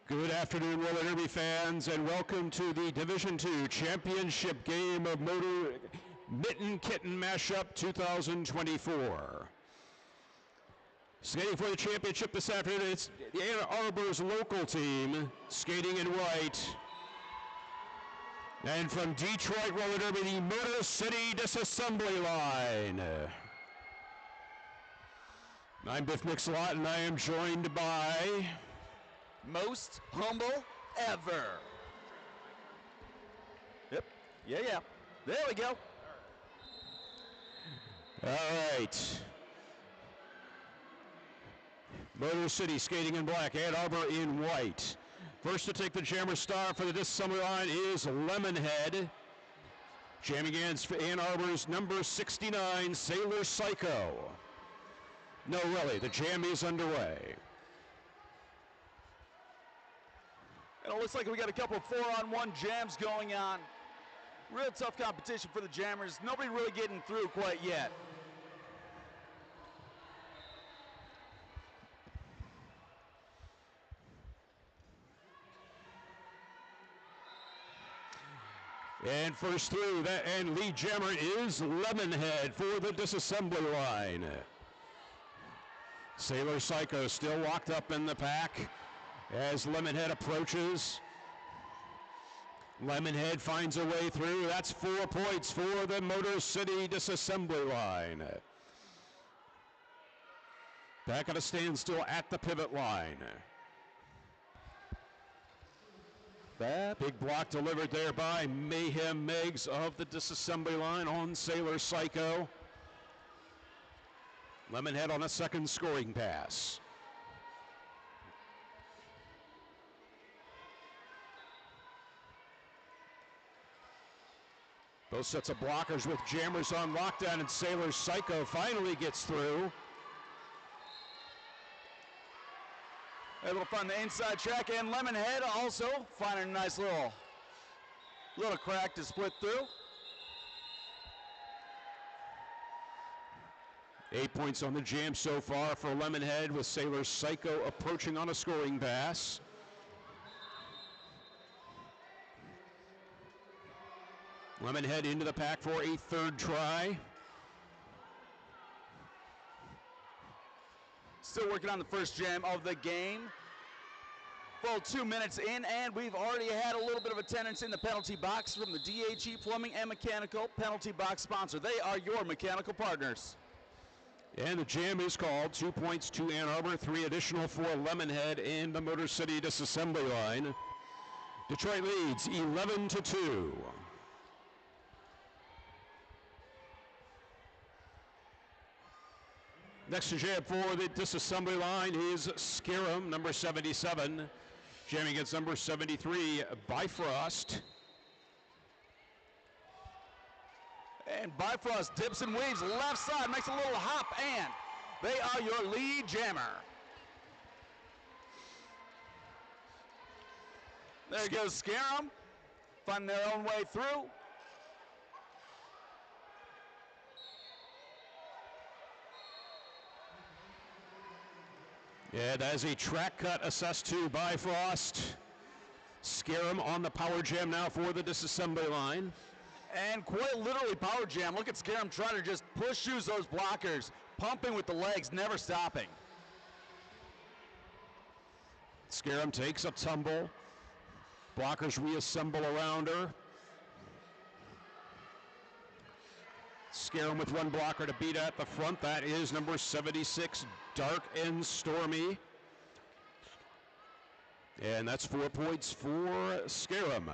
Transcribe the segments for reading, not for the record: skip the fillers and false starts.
Good afternoon, roller derby fans, and welcome to the Division II Championship game of Mitten Kitten Mashup 2024. Skating for the championship this afternoon, it's Arbor's local team, skating in white. And from Detroit roller derby, the Motor City Disassembly Line. I'm Biff Mixlot, and I am joined by... most humble ever. Yep. Yeah. There we go. All right. Motor City skating in black, Arbor in white. First to take the jammer star for the disassembly line is Lemonhead. Jamming in Arbor's number 69, Sailor Psycho. No, really, the jam is underway. And it looks like we got a couple of 4-on-1 jams going on. Real tough competition for the jammers. Nobody really getting through quite yet. And first through, and lead jammer is Lemonhead for the disassembly line. Sailor Psycho still locked up in the pack as Lemonhead approaches. Lemonhead finds a way through. That's 4 points for the Motor City disassembly line. Back at a standstill at the pivot line. That big block delivered there by Mayhem Megs of the disassembly line on Sailor Psycho. Lemonhead on a second scoring pass. Both sets of blockers with jammers on lockdown, and Sailor Psycho finally gets through. Able to find the inside track, and Lemonhead also finding a nice little crack to split through. 8 points on the jam so far for Lemonhead, with Sailor Psycho approaching on a scoring pass. Lemonhead into the pack for a third try. Still working on the first jam of the game. Full 2 minutes in, and we've already had a little bit of attendance in the penalty box from the DHE Plumbing and Mechanical penalty box sponsor. They are your mechanical partners. And the jam is called. 2 points to Ann Arbor, 3 additional for Lemonhead and the Motor City disassembly line. Detroit leads 11-2. Next to jam for the disassembly line is Scarum, number 77. Jamming against number 73, Bifrost. And Bifrost dips and weaves left side, makes a little hop, and they are your lead jammer. There goes Scarum, finding their own way through. And as a track cut assessed to Bifrost. Scarum on the power jam now for the disassembly line. And quite literally power jam. Look at Scarum trying to just push use those blockers, pumping with the legs, never stopping. Scarum takes a tumble. Blockers reassemble around her. Scarum with one blocker to beat at the front. That is number 76, Dark and Stormy. And that's 4 points for Scarum.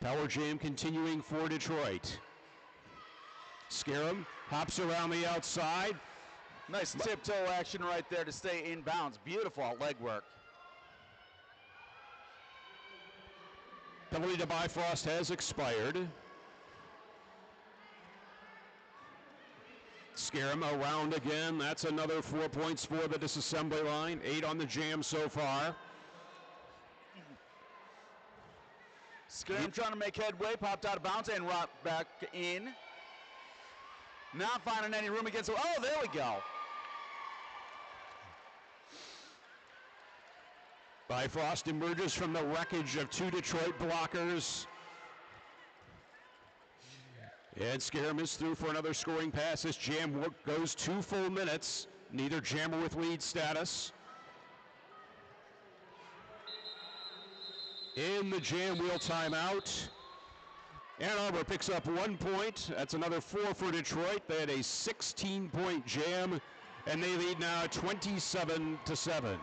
Power jam continuing for Detroit. Scarum hops around the outside. Nice tiptoe action right there to stay in bounds. Beautiful leg work. Penalty to Bifrost has expired. Scarum around again. That's another 4 points for the disassembly line. 8 on the jam so far. Scarum trying to make headway, popped out of bounds and rocked back in. Not finding any room against. Oh, there we go. Bifrost emerges from the wreckage of 2 Detroit blockers. And Scarum is through for another scoring pass. This jam goes 2 full minutes. Neither jammer with lead status. In the jam wheel timeout. Ann Arbor picks up 1 point. That's another 4 for Detroit. They had a 16-point jam, and they lead now 27-7.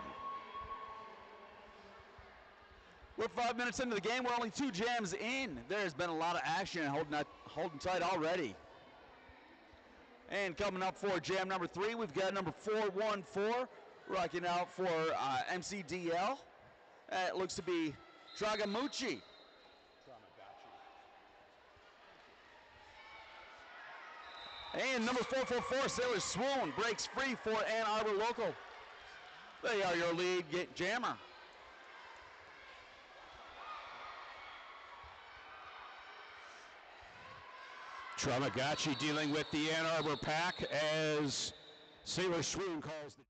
We're 5 minutes into the game. We're only 2 jams in. There's been a lot of action holding tight already. And coming up for jam number 3, we've got number 414 rocking out for MCDL. It looks to be Tragamucci. And number 444, Sailor Swoon, breaks free for Ann Arbor Local. They are your lead jammer. Tramagachi dealing with the Ann Arbor pack as Sailor Swoon calls the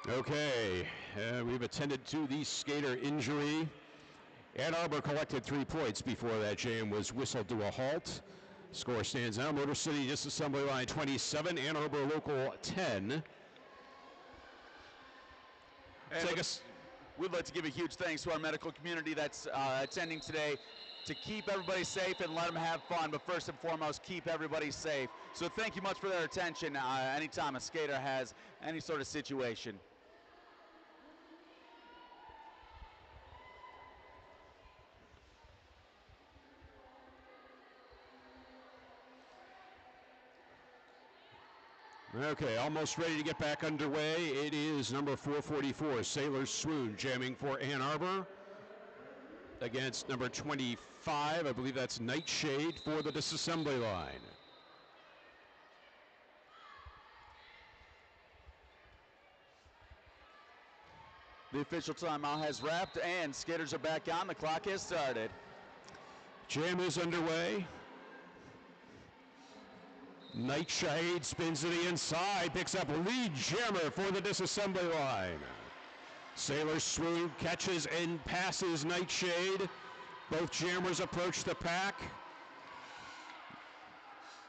Okay, we've attended to the skater injury. Ann Arbor collected 3 points before that jam was whistled to a halt. Score stands now, Motor City Disassembly Line 27, Ann Arbor Local 10. We'd like to give a huge thanks to our medical community that's attending today to keep everybody safe and let them have fun, but first and foremost, keep everybody safe. So thank you much for their attention anytime a skater has any sort of situation. Okay, almost ready to get back underway. It is number 444, Sailor Swoon, jamming for Ann Arbor against number 25, I believe that's Nightshade, for the disassembly line. The official timeout has wrapped and skaters are back on. The clock has started. Jam is underway. Nightshade spins to the inside, picks up lead jammer for the disassembly line. Sailor Swoon catches and passes Nightshade. Both jammers approach the pack.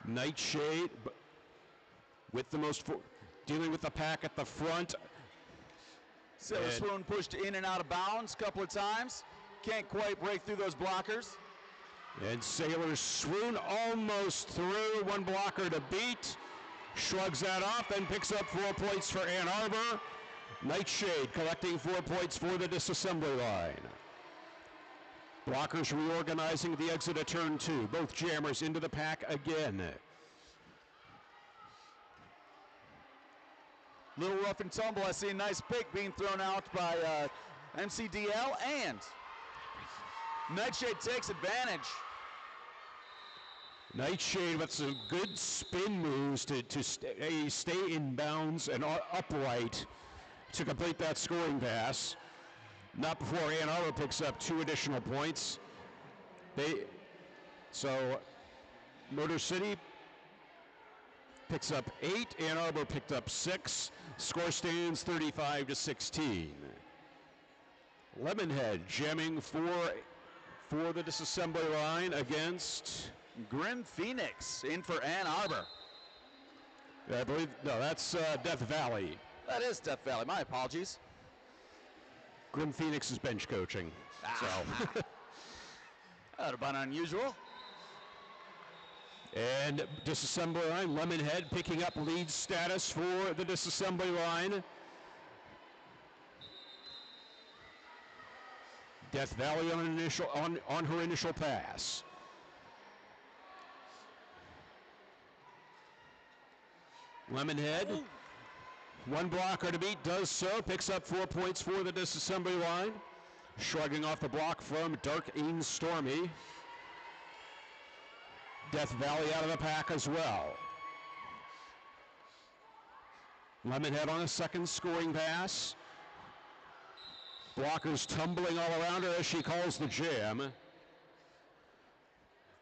Nightshade with the most, dealing with the pack at the front. Sailor Swoon pushed in and out of bounds a couple of times. Can't quite break through those blockers. And Sailor Swoon almost through, one blocker to beat. Shrugs that off and picks up 4 points for Ann Arbor. Nightshade collecting 4 points for the disassembly line. Blockers reorganizing the exit of turn 2. Both jammers into the pack again. Little rough and tumble. I see a nice pick being thrown out by MCDL, and Nightshade takes advantage. Nightshade with some good spin moves to stay in bounds and upright to complete that scoring pass. Not before Ann Arbor picks up 2 additional points. So Motor City picks up 8, Ann Arbor picked up 6. Score stands 35-16. Lemonhead jamming for the disassembly line against Grim Phoenix in for Ann Arbor. I believe, no, that's Death Valley. That is Death Valley, my apologies. Grim Phoenix is bench coaching, so. That would have been unusual. And disassembly line, Lemonhead picking up lead status for the disassembly line. Death Valley on her initial pass. Lemonhead, one blocker to beat, does so, picks up 4 points for the disassembly line. Shrugging off the block from Dark Ain Stormy. Death Valley out of the pack as well. Lemonhead on a second scoring pass. Blockers tumbling all around her as she calls the jam.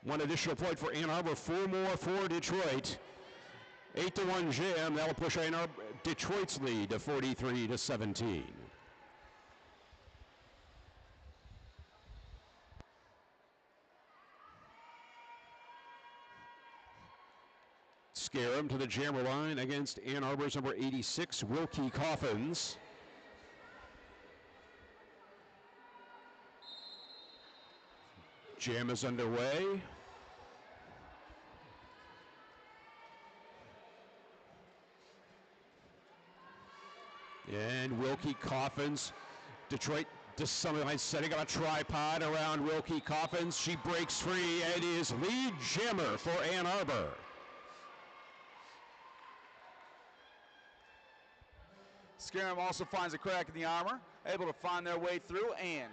1 additional point for Ann Arbor, 4 more for Detroit. 8-1 jam, that'll push Detroit's lead to 43-17. Scarum to the jammer line against Ann Arbor's number 86, Wilkie Coffins. Jam is underway. And Wilkie Coffins, Detroit disassembly line setting up a tripod around Wilkie Coffins. She breaks free and is lead jammer for Ann Arbor. Scarum also finds a crack in the armor, able to find their way through, and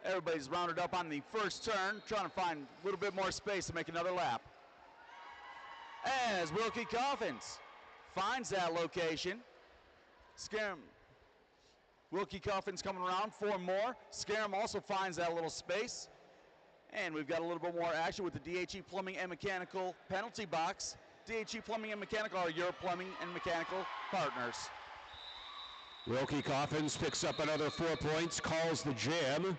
everybody's rounded up on the first turn, trying to find a little bit more space to make another lap. As Wilkie Coffins finds that location, Scarum, Wilkie Coffins coming around, 4 more. Scarum also finds that little space. And we've got a little bit more action with the DHE Plumbing and Mechanical penalty box. DHE Plumbing and Mechanical are your plumbing and mechanical partners. Wilkie Coffins picks up another 4 points, calls the jam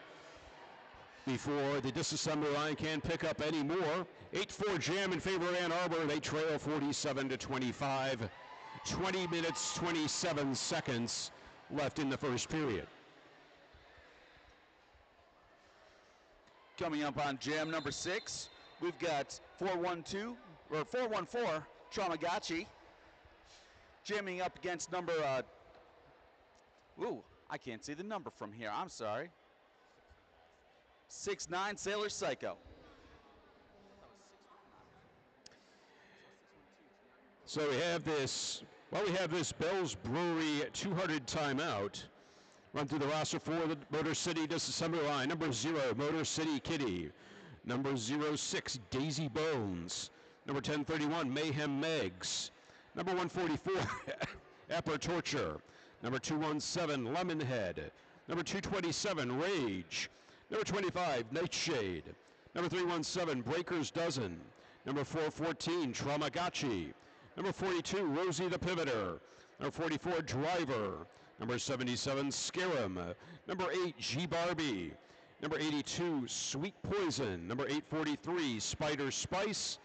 before the disassembly line can pick up any more. 8-4 jam in favor of Ann Arbor. They trail 47-25. 20 minutes, 27 seconds left in the first period. Coming up on jam number 6, we've got 414 Traumagachi jamming up against number, I can't see the number from here, I'm sorry. 6'9 Sailor Psycho. So we have this Bell's Brewery 200 timeout. Run through the roster for the Motor City disassembly line. Number 0, Motor City Kitty. Number 06, Daisy Bones. Number 1031, Mayhem Megs. Number 144, Epper Torture. Number 217, Lemonhead. Number 227, Rage. Number 25, Nightshade. Number 317, Breaker's Dozen. Number 414, Traumagachi. Number 42, Rosie the Pivoter. Number 44, Driver. Number 77, Scarum. Number 8, G Barbie. Number 82, Sweet Poison. Number 843, Spider Spice.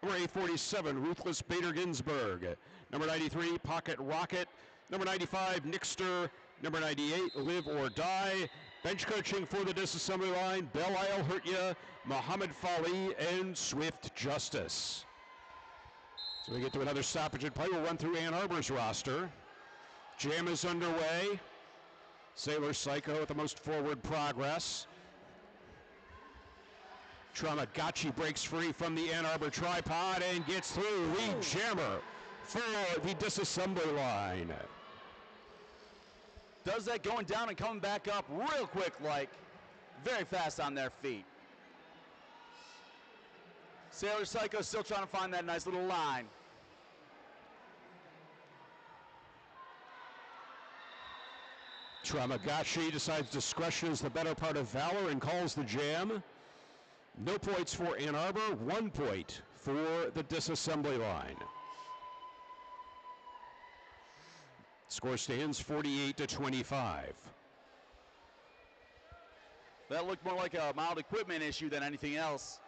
Number 847, Ruthless Bader Ginsburg. Number 93, Pocket Rocket. Number 95, Nixter. Number 98, Live or Die. Bench coaching for the disassembly line, Belle Isle Hurt Ya, Muhammad Fali, and Swift Justice. So we get to another stoppage and play. We'll run through Ann Arbor's roster. Jam is underway. Sailor Psycho with the most forward progress. Traumagachi breaks free from the Ann Arbor tripod and gets through. Lead jammer for the disassembly line. Does that going down and coming back up real quick, like very fast on their feet. Sailor Psycho still trying to find that nice little line. Traumagachi decides discretion is the better part of valor and calls the jam. No points for Ann Arbor, 1 point for the disassembly line. Score stands 48-25. That looked more like a mild equipment issue than anything else.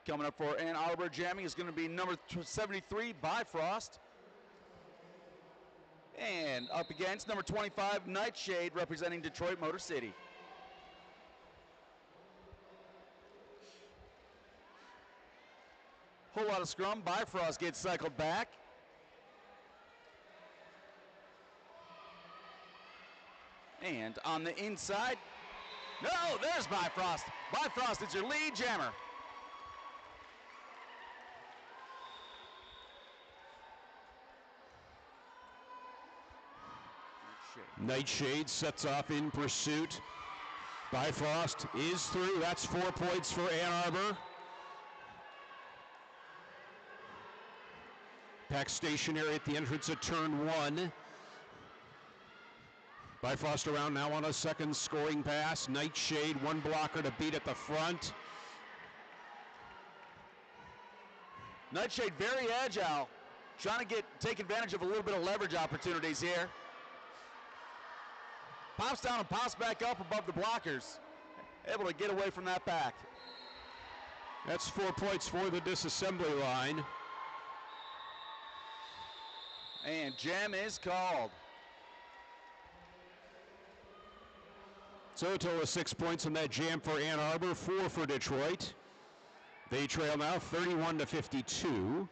Coming up for Ann Arbor jamming is going to be number 73, Bifrost. And up against number 25, Nightshade, representing Detroit Motor City. Whole lot of scrum. Bifrost gets cycled back. And on the inside, no, there's Bifrost. Bifrost is your lead jammer. Nightshade sets off in pursuit. Bifrost is through. That's 4 points for Ann Arbor. Pack stationary at the entrance of turn 1. Bifrost around now on a second scoring pass. Nightshade, one blocker to beat at the front. Nightshade very agile, trying to take advantage of a little bit of leverage opportunities here. Pops down and pops back up above the blockers. Able to get away from that pack. That's 4 points for the disassembly line. And jam is called. So a total of 6 points in that jam for Ann Arbor, 4 for Detroit. They trail now 31-52.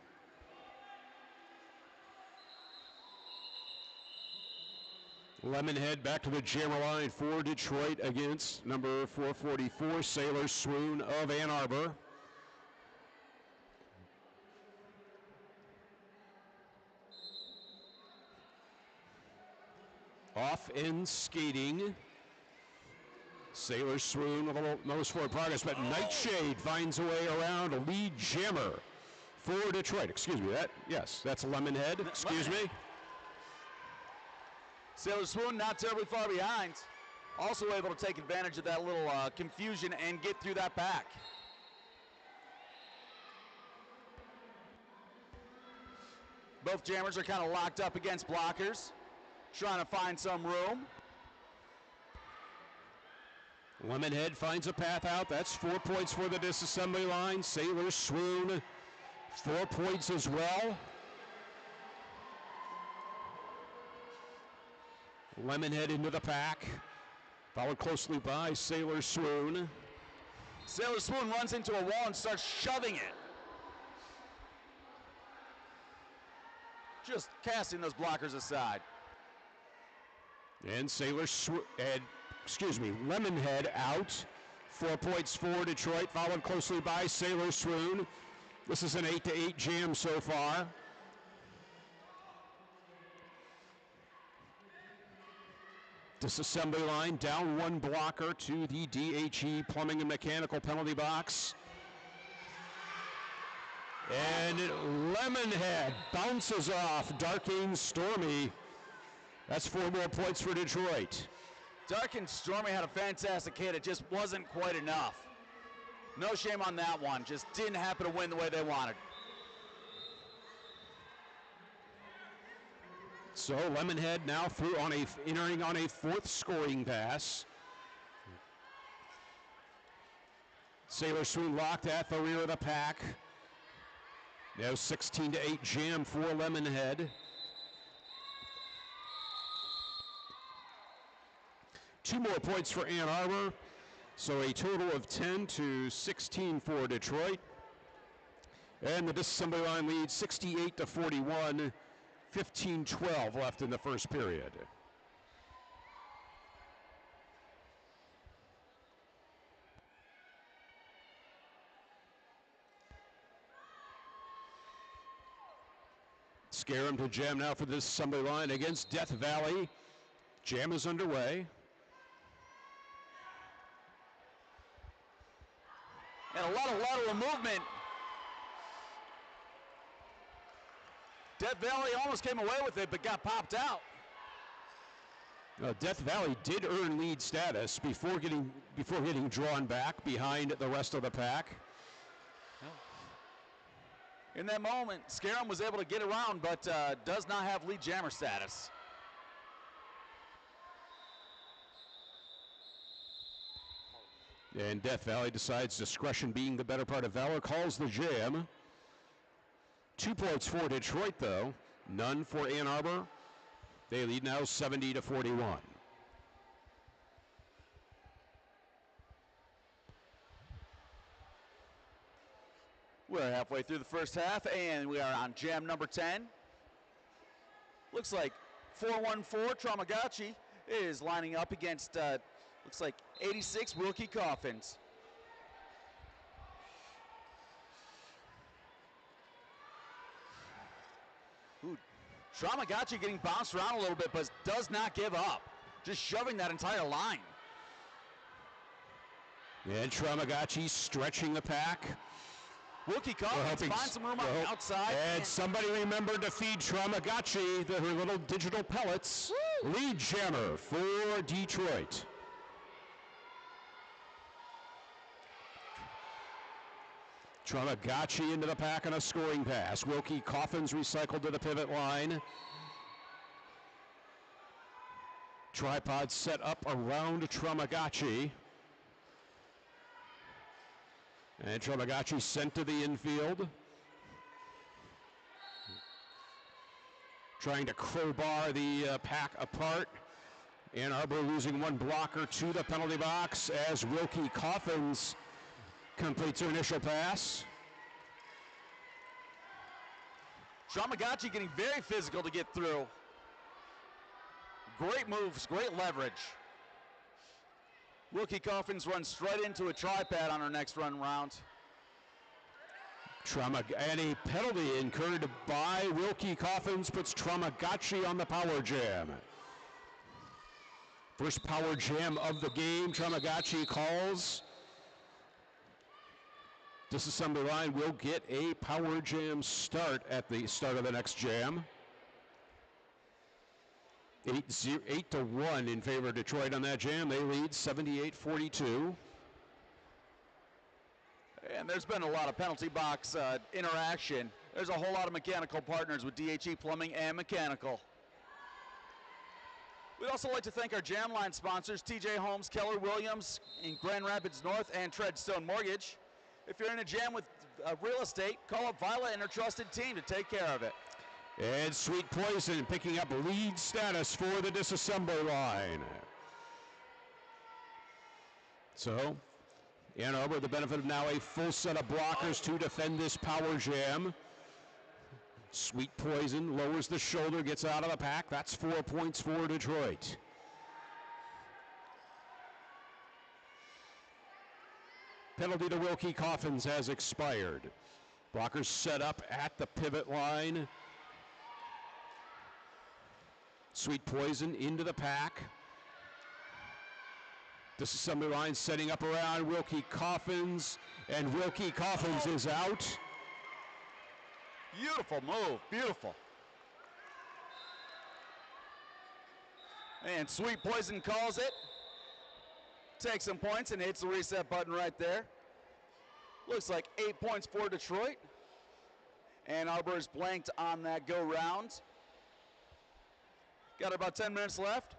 Lemonhead back to the jammer line for Detroit against number 444, Sailor Swoon of Ann Arbor. Off and skating. Sailor Swoon with a little most forward progress, but Nightshade finds a way around a lead jammer for Detroit. Excuse me, that's Lemonhead. Excuse me. Sailor Swoon not terribly far behind. Also able to take advantage of that little confusion and get through that pack. Both jammers are kind of locked up against blockers, trying to find some room. Lemonhead finds a path out. That's 4 points for the disassembly line. Sailor Swoon, 4 points as well. Lemonhead into the pack, followed closely by Sailor Swoon. Sailor Swoon runs into a wall and starts shoving it. Just casting those blockers aside. And Lemonhead out. 4 points for Detroit, followed closely by Sailor Swoon. This is an 8-8 jam so far. Disassembly line down 1 blocker to the DHE Plumbing and Mechanical penalty box. And Lemonhead bounces off Dark-Ing Stormy. That's 4 more points for Detroit. Dark-Ing Stormy had a fantastic hit. It just wasn't quite enough. No shame on that one. Just didn't happen to win the way they wanted. So Lemonhead now through entering on a 4th scoring pass. Sailor Swoon locked at the rear of the pack. Now 16-8 jam for Lemonhead. 2 more points for Ann Arbor. So a total of 10-16 for Detroit. And the disassembly line leads 68-41. 15-12 left in the first period. Scare him to jam now for this assembly line against Death Valley. Jam is underway. And a lot of lateral movement. Death Valley almost came away with it, but got popped out. Death Valley did earn lead status before getting drawn back behind the rest of the pack. In that moment, Scarum was able to get around, but does not have lead jammer status. And Death Valley decides discretion being the better part of valor, calls the jam. 2 points for Detroit, though. None for Ann Arbor. They lead now 70-41. We're halfway through the first half, and we are on jam number 10. Looks like 414 Traumagachi is lining up against, looks like 86 Wilkie Coffins. Ooh, Traumagachi getting bounced around a little bit, but does not give up. Just shoving that entire line. And Traumagachi stretching the pack. Wilkie Coffins finds some room on the outside. And somebody remembered to feed Traumagachi her little digital pellets. Woo! Lead jammer for Detroit. Traumagachi into the pack on a scoring pass. Wilkie Coffins recycled to the pivot line. Tripod set up around Traumagachi. And Traumagachi sent to the infield. Trying to crowbar the pack apart. Ann Arbor losing 1 blocker to the penalty box as Wilkie Coffins completes her initial pass. Traumagachi getting very physical to get through. Great moves, great leverage. Wilkie Coffins runs straight into a tripod on her next run round. And a penalty incurred by Wilkie Coffins puts Traumagachi on the power jam. First power jam of the game, Traumagachi calls. Disassembly line will get a power jam start at the start of the next jam. 8-1 in favor of Detroit on that jam. They lead 78-42. And there's been a lot of penalty box interaction. There's a whole lot of mechanical partners with DHE Plumbing and Mechanical. We'd also like to thank our Jam Line sponsors, TJ Homes, Keller Williams in Grand Rapids North, and Treadstone Mortgage. If you're in a jam with real estate, call up Violet and her trusted team to take care of it. And Sweet Poison picking up lead status for the disassembly line. So, Ann Arbor with the benefit of now a full set of blockers to defend this power jam. Sweet Poison lowers the shoulder, gets out of the pack. That's 4 points for Detroit. Penalty to Wilkie Coffins has expired. Blockers set up at the pivot line. Sweet Poison into the pack. Disassembly line setting up around Wilkie Coffins, and Wilkie Coffins is out. Beautiful move, beautiful. And Sweet Poison calls it. Takes some points and hits the reset button right there. Looks like 8 points for Detroit. Ann Arbor is blanked on that go round. Got about 10 minutes left.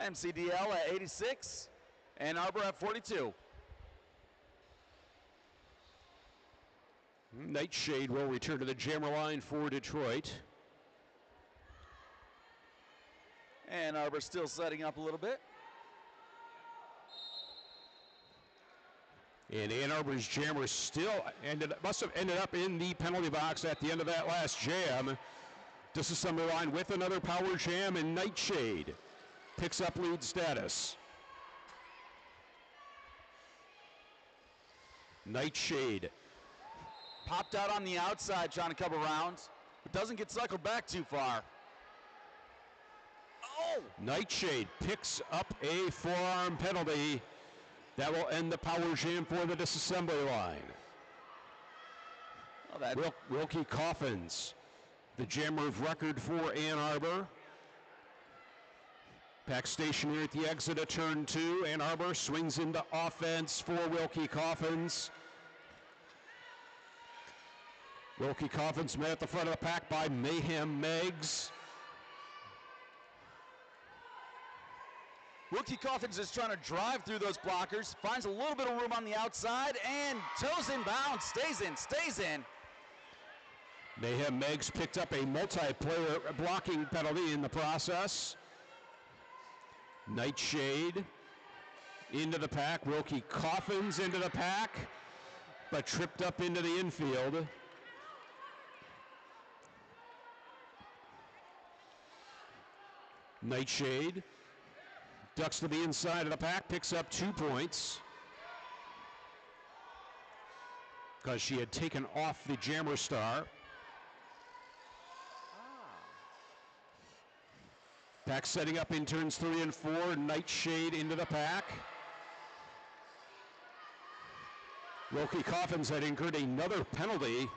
MCDL at 86. Ann Arbor at 42. Nightshade will return to the jammer line for Detroit. Ann Arbor still setting up a little bit. And Ann Arbor's jammer still must have ended up in the penalty box at the end of that last jam. Disassembly line with another power jam, and Nightshade picks up lead status. Nightshade Popped out on the outside trying to cover rounds, but doesn't get cycled back too far. Oh! Nightshade picks up a forearm penalty. That will end the power jam for the disassembly line. Oh, Wilkie Coffins, the jammer of record for Ann Arbor. Pack stationary at the exit of turn 2. Ann Arbor swings into offense for Wilkie Coffins. Wilkie Coffins met at the front of the pack by Mayhem Meggs. Wilkie Coffins is trying to drive through those blockers, finds a little bit of room on the outside, and toes in bounds, stays in. Mayhem Meggs picked up a multiplayer blocking penalty in the process. Nightshade into the pack. Wilkie Coffins into the pack, but tripped up into the infield. Nightshade ducks to the inside of the pack, picks up 2 points because she had taken off the jammer star. Pack setting up in turns 3 and 4. Nightshade into the pack. Wilkie Coffins had incurred another penalty.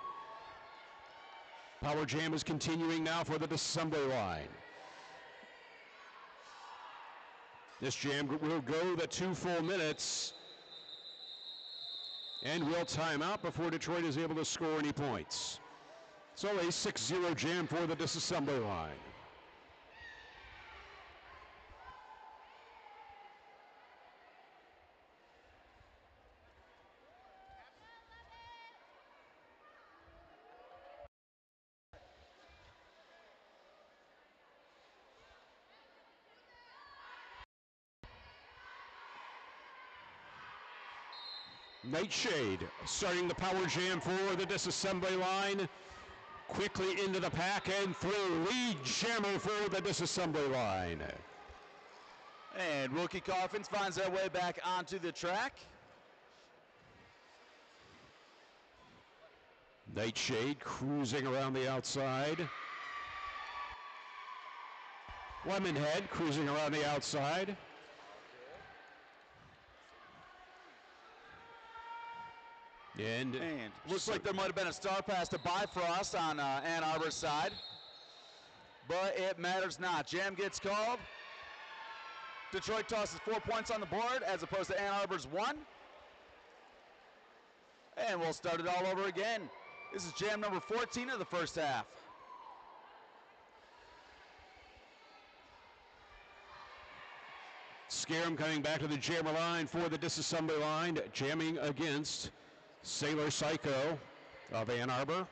Power jam is continuing now for the disassembly line. This jam will go the 2 full minutes and will time out before Detroit is able to score any points. So a 6-0 jam for the disassembly line. Nightshade starting the power jam for the disassembly line. Quickly into the pack and through. Lead jammer for the disassembly line. And Wilkie Coffins finds their way back onto the track. Nightshade cruising around the outside. Lemonhead cruising around the outside. And looks like there might have been a star pass to Bifrost on Ann Arbor's side, but it matters not. Jam gets called. Detroit tosses 4 points on the board as opposed to Ann Arbor's 1. And we'll start it all over again. This is jam number 14 of the first half. Scarum coming back to the jammer line for the disassembly line, jamming against Sailor Psycho of Ann Arbor.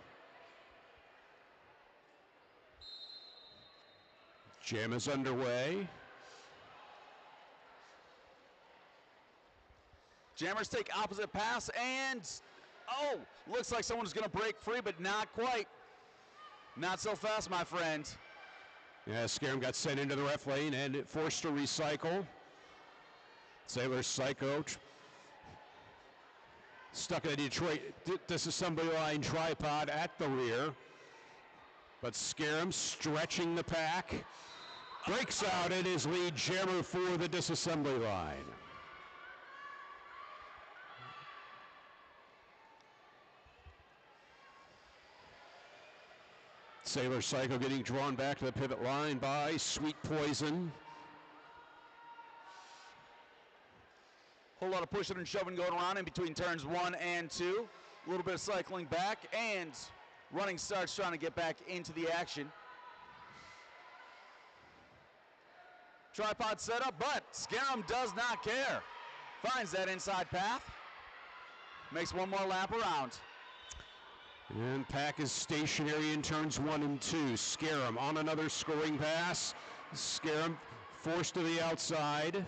Jam is underway. Jammers take opposite pass and, oh, looks like someone's gonna break free, but not quite. Not so fast, my friend. Yeah, Scarum got sent into the ref lane and it forced to recycle. Sailor Psycho stuck in a Detroit disassembly line tripod at the rear. But Scarum stretching the pack, breaks out in his lead jammer for the disassembly line. Sailor Psycho getting drawn back to the pivot line by Sweet Poison. Whole lot of pushing and shoving going around in between turns 1 and 2. A little bit of cycling back and running starts trying to get back into the action. Tripod set up, but Scarum does not care. Finds that inside path. Makes one more lap around. And pack is stationary in turns 1 and 2. Scarum on another scoring pass. Scarum forced to the outside.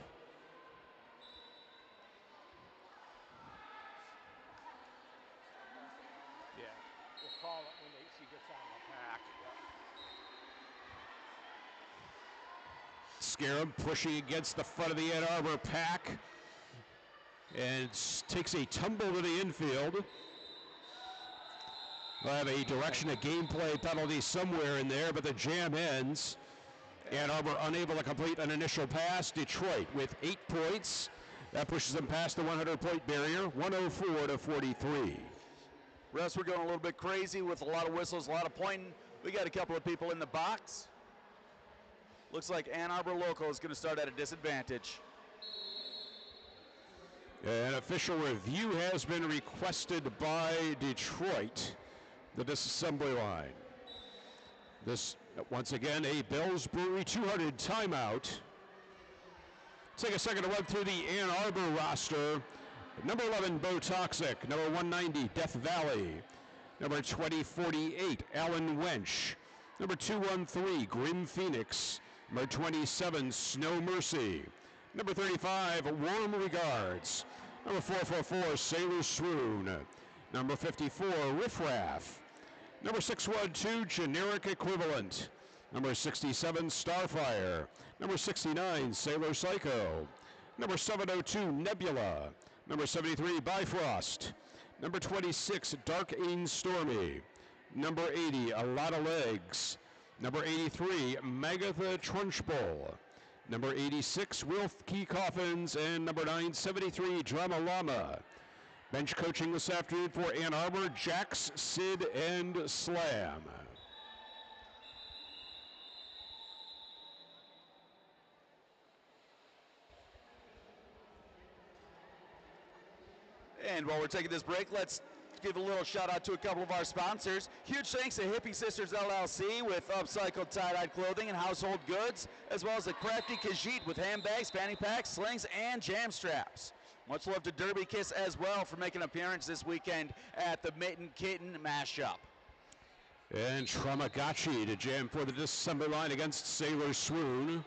Scarum pushing against the front of the Ann Arbor pack and takes a tumble to the infield. We'll have a direction of gameplay penalty somewhere in there, but the jam ends. Ann Arbor unable to complete an initial pass. Detroit with 8 points. That pushes them past the 100-point barrier, 104-43. Refs were going a little bit crazy with a lot of whistles, a lot of pointing. We got a couple of people in the box. Looks like Ann Arbor local is going to start at a disadvantage. An official review has been requested by Detroit, the disassembly line. This, once again, a Bell's Brewery 200 timeout. Take a second to run through the Ann Arbor roster. Number 11, Bo Toxic. Number 190, Death Valley. Number 2048, Alan Wench. Number 213, Grim Phoenix. Number 27, Snow Mercy. Number 35, Warm Regards. Number 444, Sailor Swoon. Number 54, Riff Raff. Number 612, Generic Equivalent. Number 67, Starfire. Number 69, Sailor Psycho. Number 702, Nebula. Number 73, Bifrost. Number 26, Dark Ain Stormy. Number 80, A Lot of Legs. Number 83, Magatha Trunchbull. Number 86, Wilkie Coffins. And number 973, Drama Llama. Bench coaching this afternoon for Ann Arbor, Jax, Sid, and Slam. And while we're taking this break, let's give a little shout out to a couple of our sponsors. Huge thanks to Hippie Sisters LLC with upcycled tie-dyed clothing and household goods, as well as the Crafty Khajiit with handbags, fanny packs, slings, and jam straps. Much love to Derby Kiss as well for making an appearance this weekend at the Mitten Kitten Mashup. And Tramagachi to jam for the disassembly line against Sailor Swoon.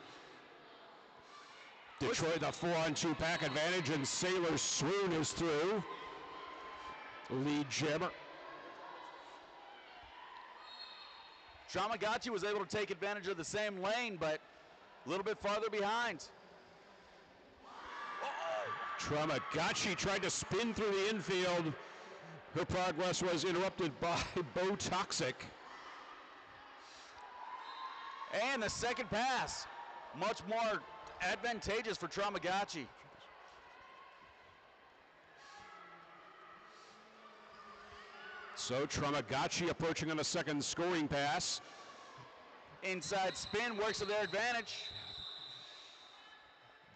Detroit a 4-on-2 pack advantage, and Sailor Swoon is through. Lead jammer. Tramagachi was able to take advantage of the same lane, but a little bit farther behind. Tramagachi tried to spin through the infield. Her progress was interrupted by Bo Toxic. And the second pass, much more advantageous for Tramagachi. So Tramagachi approaching on a second scoring pass. Inside spin works to their advantage.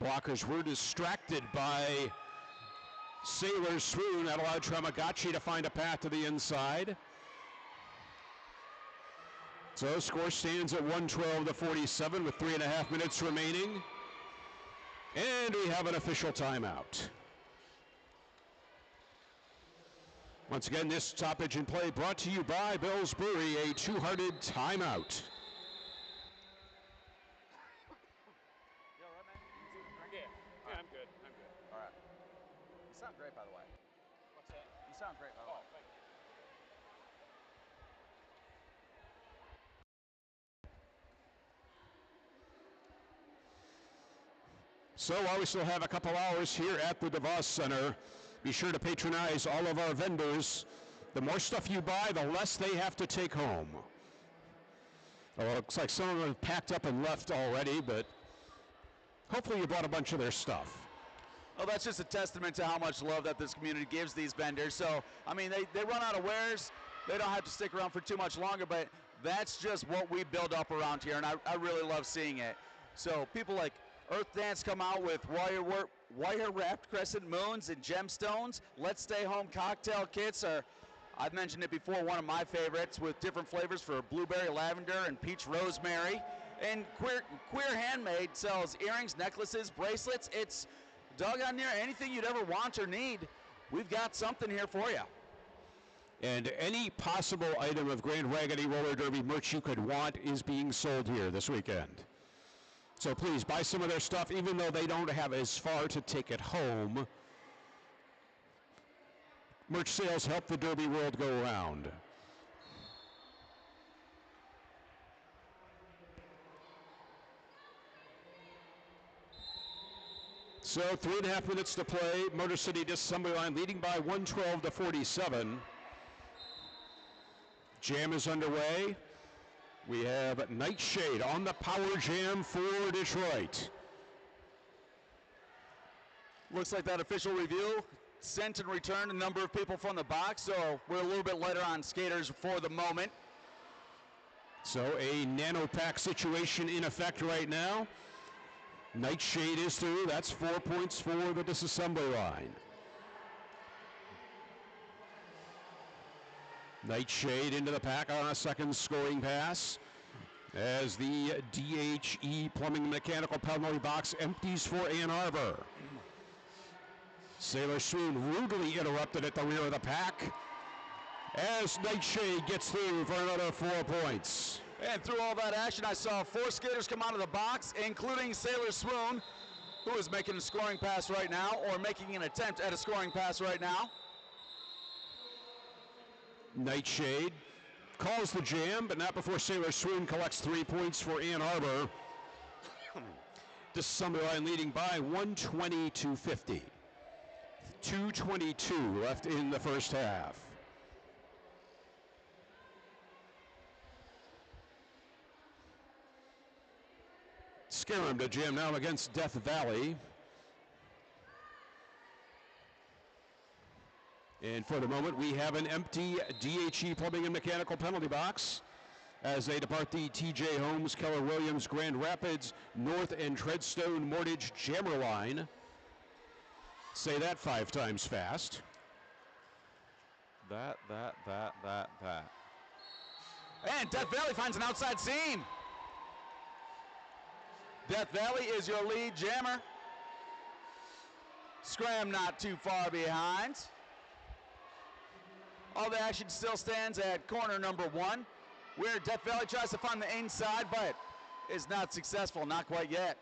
Blockers were distracted by Sailor Swoon, that allowed Tramagachi to find a path to the inside. So score stands at 112-47 with 3.5 minutes remaining. And we have an official timeout. Once again, this stoppage in play brought to you by Bill's Brewery, a two-hearted timeout. You all right, man? Yeah, I'm good. All right. You sound great, by the way. What's that? You sound great, by the way. Thank you. So while we still have a couple hours here at the DeVos Center, be sure to patronize all of our vendors. The more stuff you buy, the less they have to take home. Well, it looks like some of them have packed up and left already, but hopefully you bought a bunch of their stuff. Well, that's just a testament to how much love that this community gives these vendors. So, I mean, they run out of wares. They don't have to stick around for too much longer, but that's just what we build up around here, and I really love seeing it. So people like Earth Dance come out with wire-wrapped crescent moons and gemstones. Let's Stay Home cocktail kits are, I've mentioned it before, one of my favorites with different flavors for blueberry lavender and peach rosemary. And Queer Handmade sells earrings, necklaces, bracelets. It's doggone near anything you'd ever want or need. We've got something here for you. And any possible item of Grand Raggidy Roller Derby merch you could want is being sold here this weekend. So please buy some of their stuff, even though they don't have as far to take it home. Merch sales help the Derby world go around. So 3.5 minutes to play. Motor City Assembly Line leading by 112-47. Jam is underway. We have Nightshade on the power jam for Detroit. Looks like that official review sent and returned a number of people from the box, so we're a little bit lighter on skaters for the moment. So a nano pack situation in effect right now. Nightshade is through. That's 4 points for the disassembly line. Nightshade into the pack on a second scoring pass as the DHE Plumbing Mechanical penalty box empties for Ann Arbor. Sailor Swoon rudely interrupted at the rear of the pack as Nightshade gets through for another 4 points. And through all that action, I saw 4 skaters come out of the box, including Sailor Swoon, who is making a scoring pass right now, or making an attempt at a scoring pass right now. Nightshade calls the jam, but not before Sailor Swoon collects 3 points for Ann Arbor. Disassembly line leading by 120-50. 2:22 left in the first half. Scarum to jam now against Death Valley. And for the moment, we have an empty DHE Plumbing and Mechanical penalty box as they depart the TJ Holmes, Keller Williams, Grand Rapids, North and Treadstone Mortgage Jammer line. Say that 5 times fast. That. And Death Valley finds an outside seam. Death Valley is your lead jammer. Scram not too far behind. All the action still stands at corner number 1, where Death Valley tries to find the inside, but is not successful, not quite yet.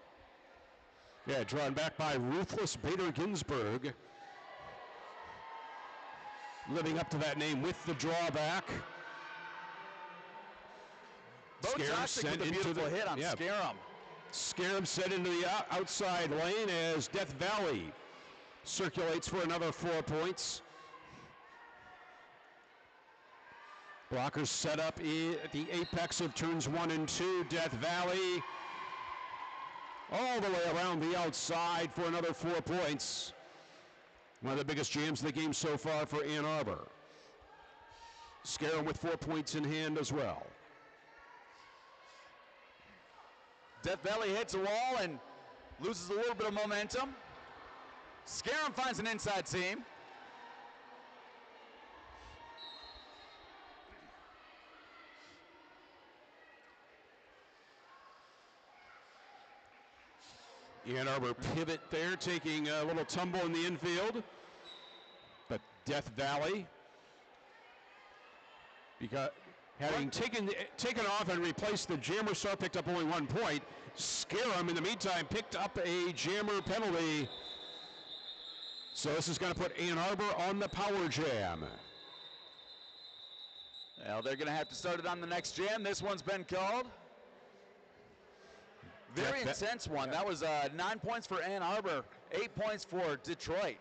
Yeah, drawn back by Ruthless Bader Ginsburg. Living up to that name with the drawback. Bo Toxic with a beautiful hit on Scarum. Scarum set into the outside lane as Death Valley circulates for another 4 points. Blockers set up at the apex of turns 1 and 2. Death Valley all the way around the outside for another 4 points. One of the biggest jams of the game so far for Ann Arbor. Scarum with 4 points in hand as well. Death Valley hits a wall and loses a little bit of momentum. Scarum finds an inside seam. Ann Arbor pivot there, taking a little tumble in the infield. But Death Valley, because having taken off and replaced the jammer star, picked up only 1 point. Scarum, in the meantime, picked up a jammer penalty. So this is going to put Ann Arbor on the power jam. Well, they're going to have to start it on the next jam. This one's been called. Very intense one. That was 9 points for Ann Arbor, 8 points for Detroit.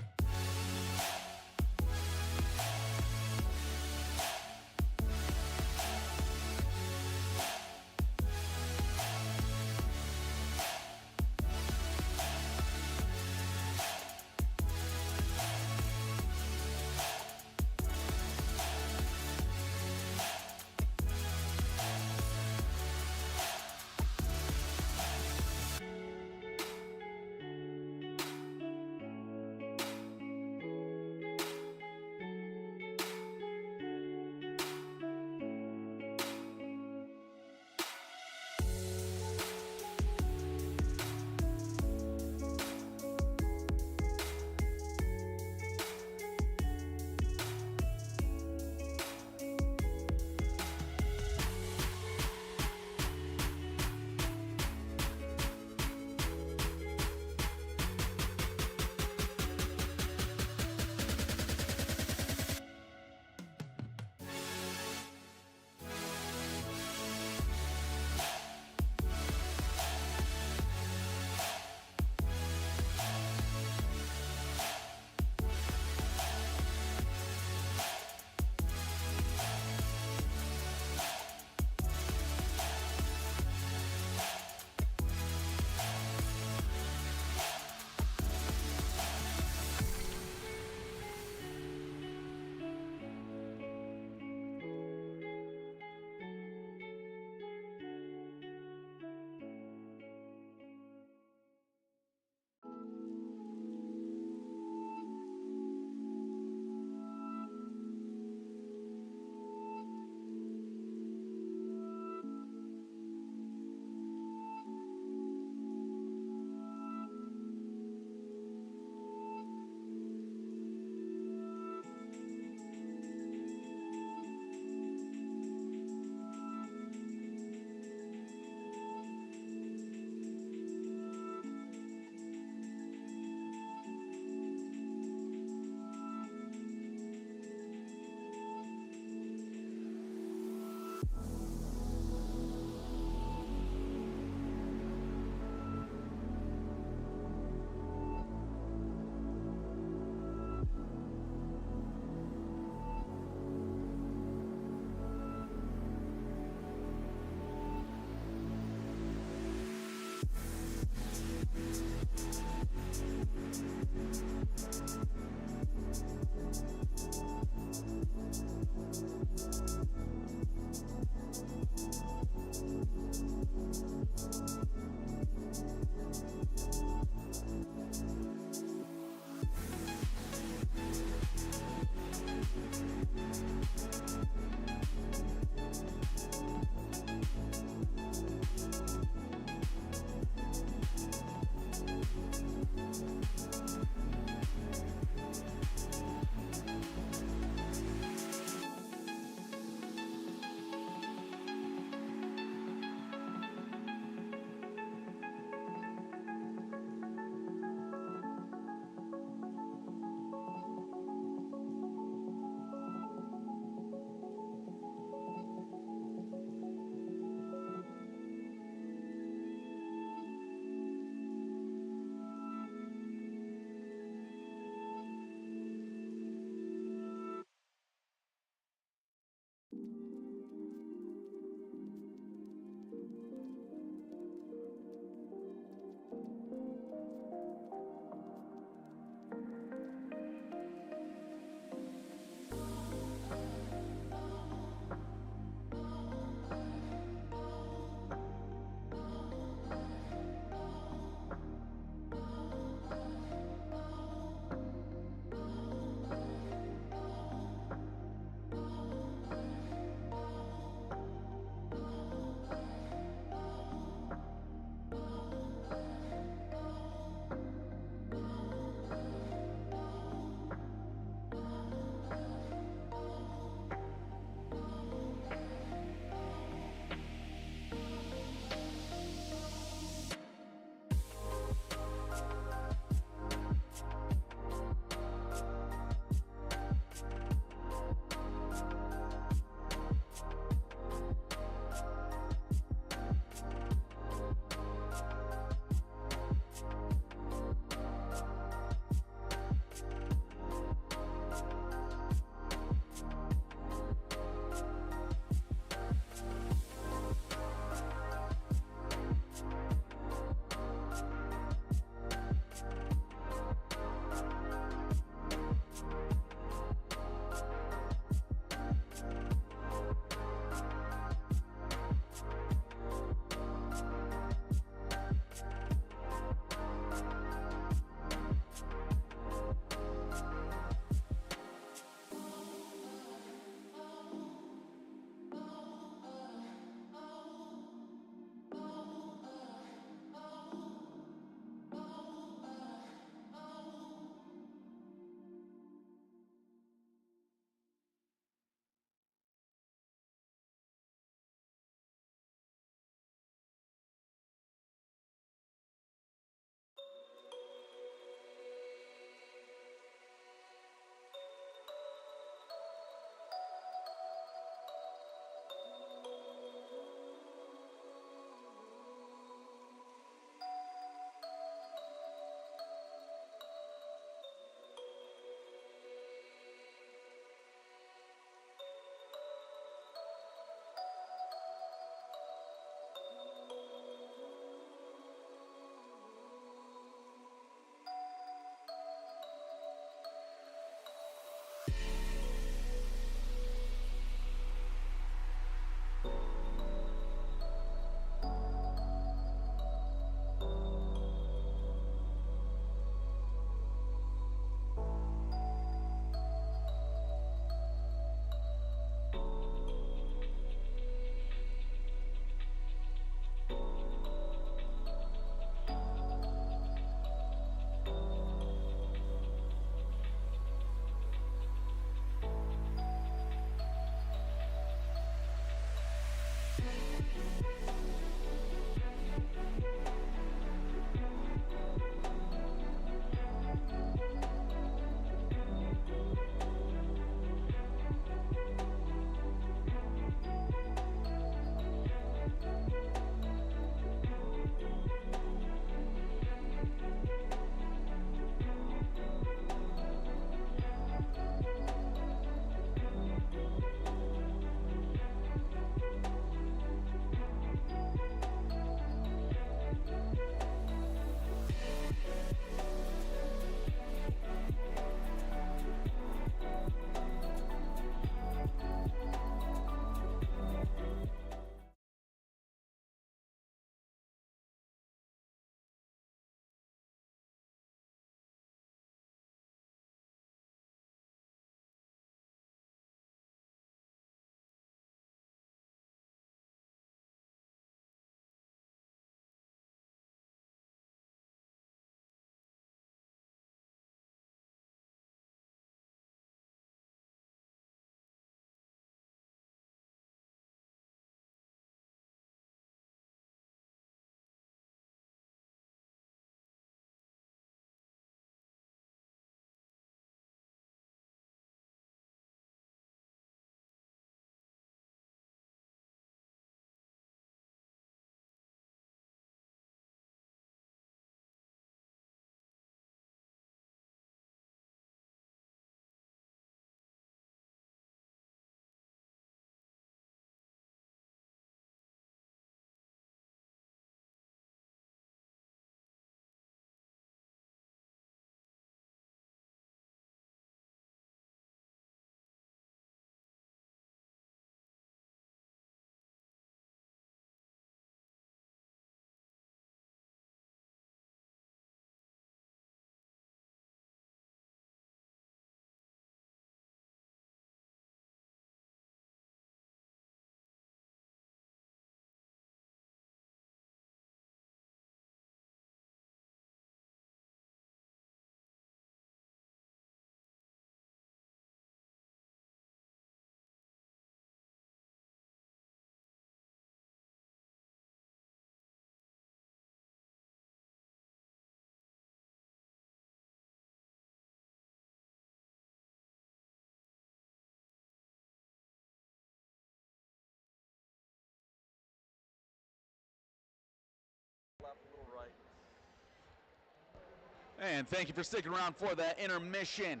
And thank you for sticking around for that intermission.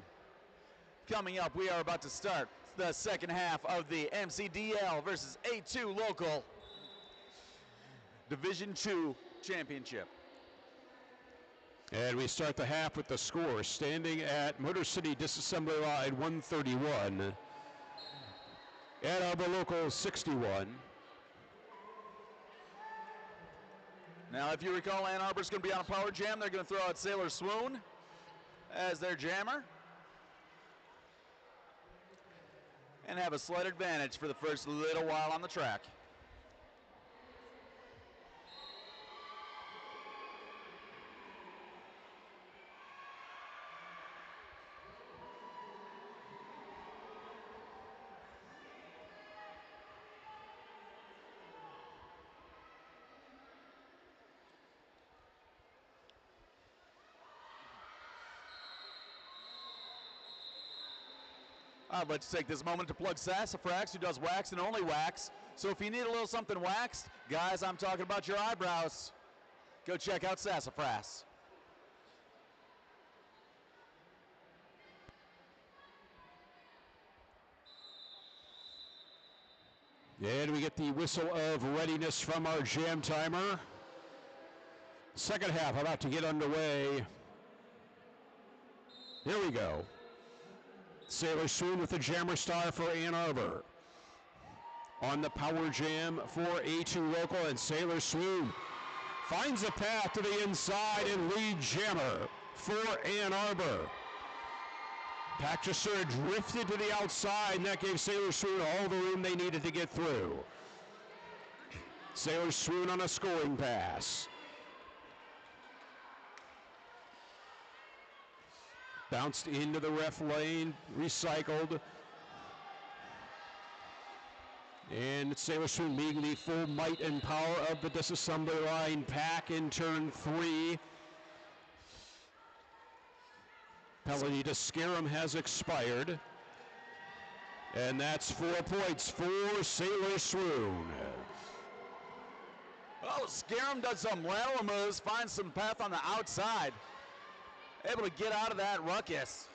Coming up, we are about to start the second half of the MCDL versus A2 Local Division II Championship. And we start the half with the score standing at Motor City Disassembly Line 131. Ann Arbor Local 61. Now, if you recall, Ann Arbor's going to be on a power jam. They're going to throw out Sailor Swoon as their jammer and have a slight advantage for the first little while on the track. I'd like to take this moment to plug Sassafrax, who does wax and only wax. So if you need a little something waxed, guys, I'm talking about your eyebrows. Go check out Sassafrax. And we get the whistle of readiness from our jam timer. Second half about to get underway. Here we go. Sailor Swoon with the jammer star for Ann Arbor. On the power jam for A2 Local, and Sailor Swoon finds a path to the inside and lead jammer for Ann Arbor. Pack just sort of drifted to the outside, and that gave Sailor Swoon all the room they needed to get through. Sailor Swoon on a scoring pass. Bounced into the ref lane, recycled. And Sailor Swoon meeting the full might and power of the disassembly line pack in turn 3. Penalty to Scarum has expired. And that's 4 points for Sailor Swoon. Oh, Scarum does some lateral moves, finds some path on the outside. Able to get out of that ruckus.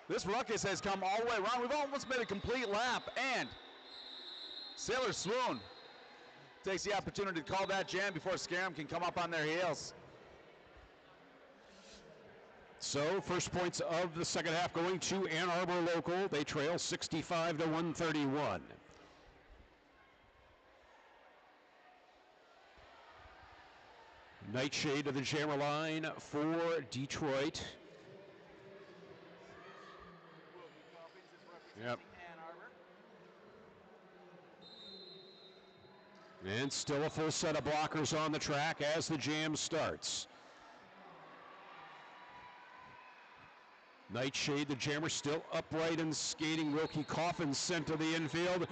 This ruckus has come all the way around. We've almost made a complete lap, and Sailor Swoon takes the opportunity to call that jam before Scarum can come up on their heels. So first points of the second half going to Ann Arbor Local. They trail 65 to 131. Nightshade to the jammer line for Detroit. Yep. And still a full set of blockers on the track as the jam starts. Nightshade, the jammer, still upright and skating. Wilkie Coffin sent to the infield.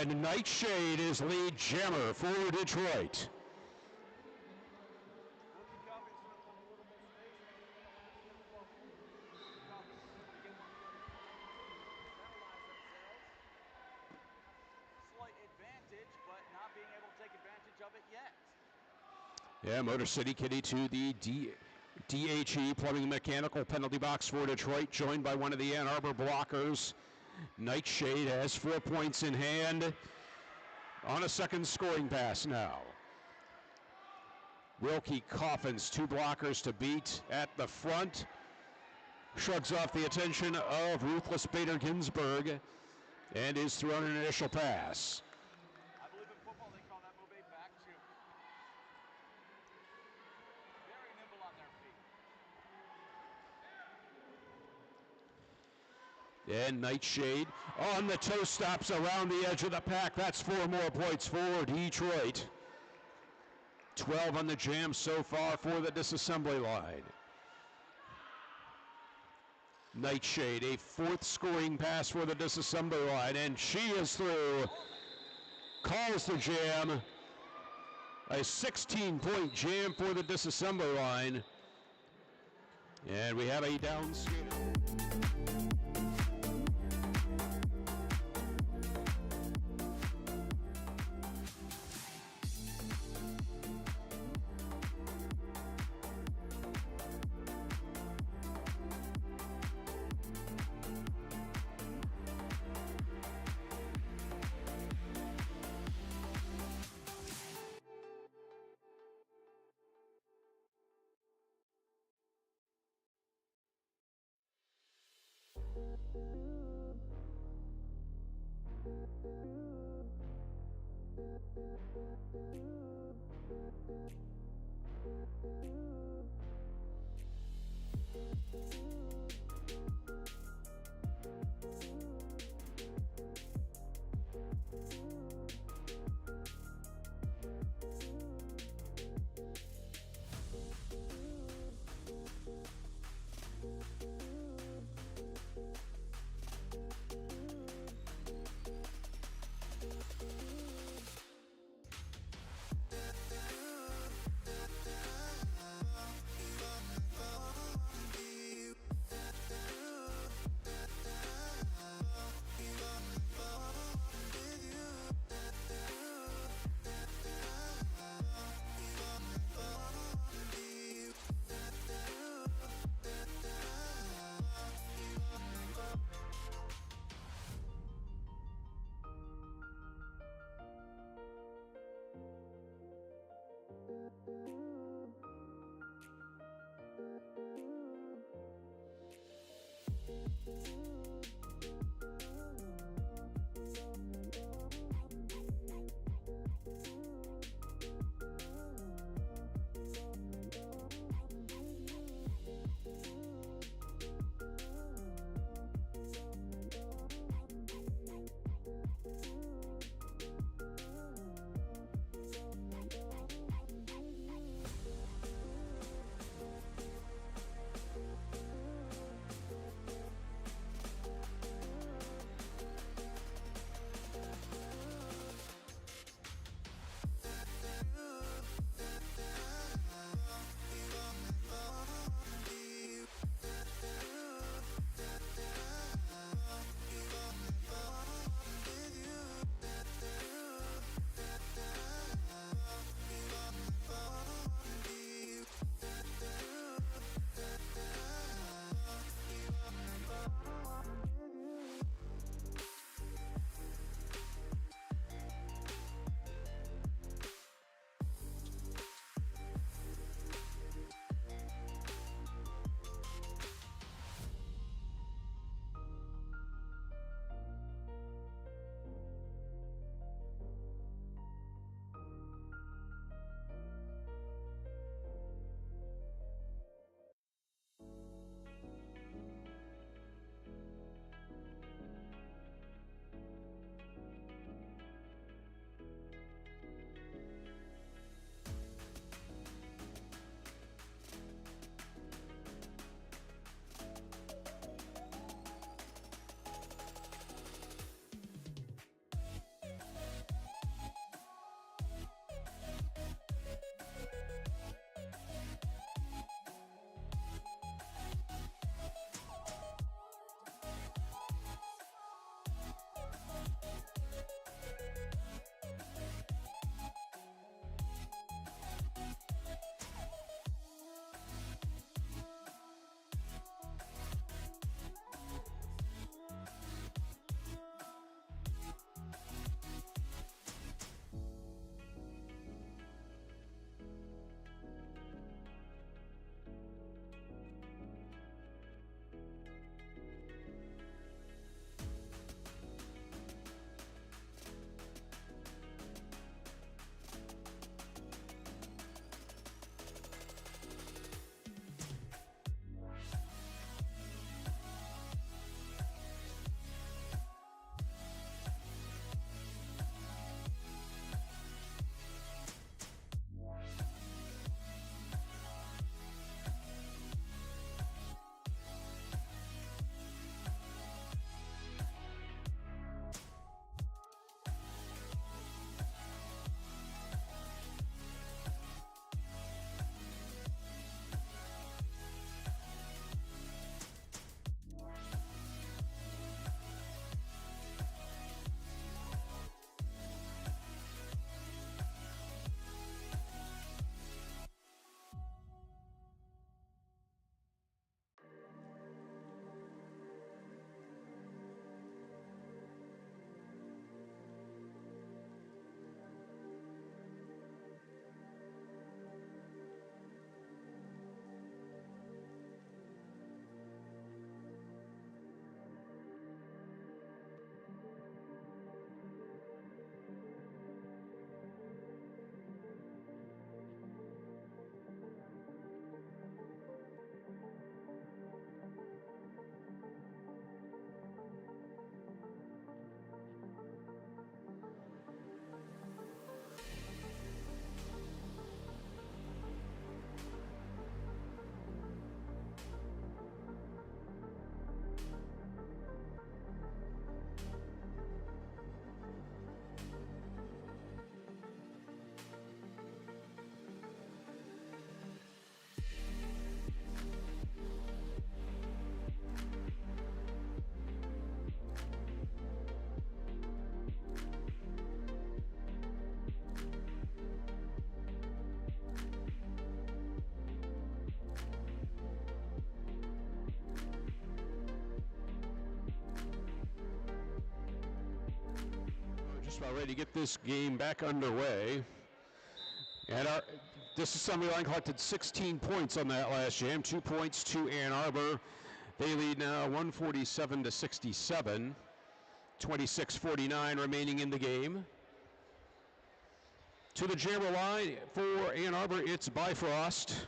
And Nightshade is lead jammer for Detroit. Yeah, Motor City Kitty to the DHE Plumbing Mechanical penalty box for Detroit, joined by one of the Ann Arbor blockers. Nightshade has 4 points in hand on a second scoring pass now. Wilkie Coffins, 2 blockers to beat at the front. Shrugs off the attention of Ruthless Bader Ginsburg and is thrown an initial pass. I believe in football they call that move a back shoot. Very nimble on their feet. And Nightshade on the toe stops around the edge of the pack. That's 4 more points for Detroit. 12 on the jam so far for the disassembly line. Nightshade, a 4th scoring pass for the disassembly line, and she is through. Calls the jam. A 16-point jam for the disassembly line. And we have a down skater. Just about ready to get this game back underway. And our disassembly line collected 16 points on that last jam, 2 points to Ann Arbor. They lead now 147 to 67, 26-49 remaining in the game. To the jammer line for Ann Arbor, it's Bifrost.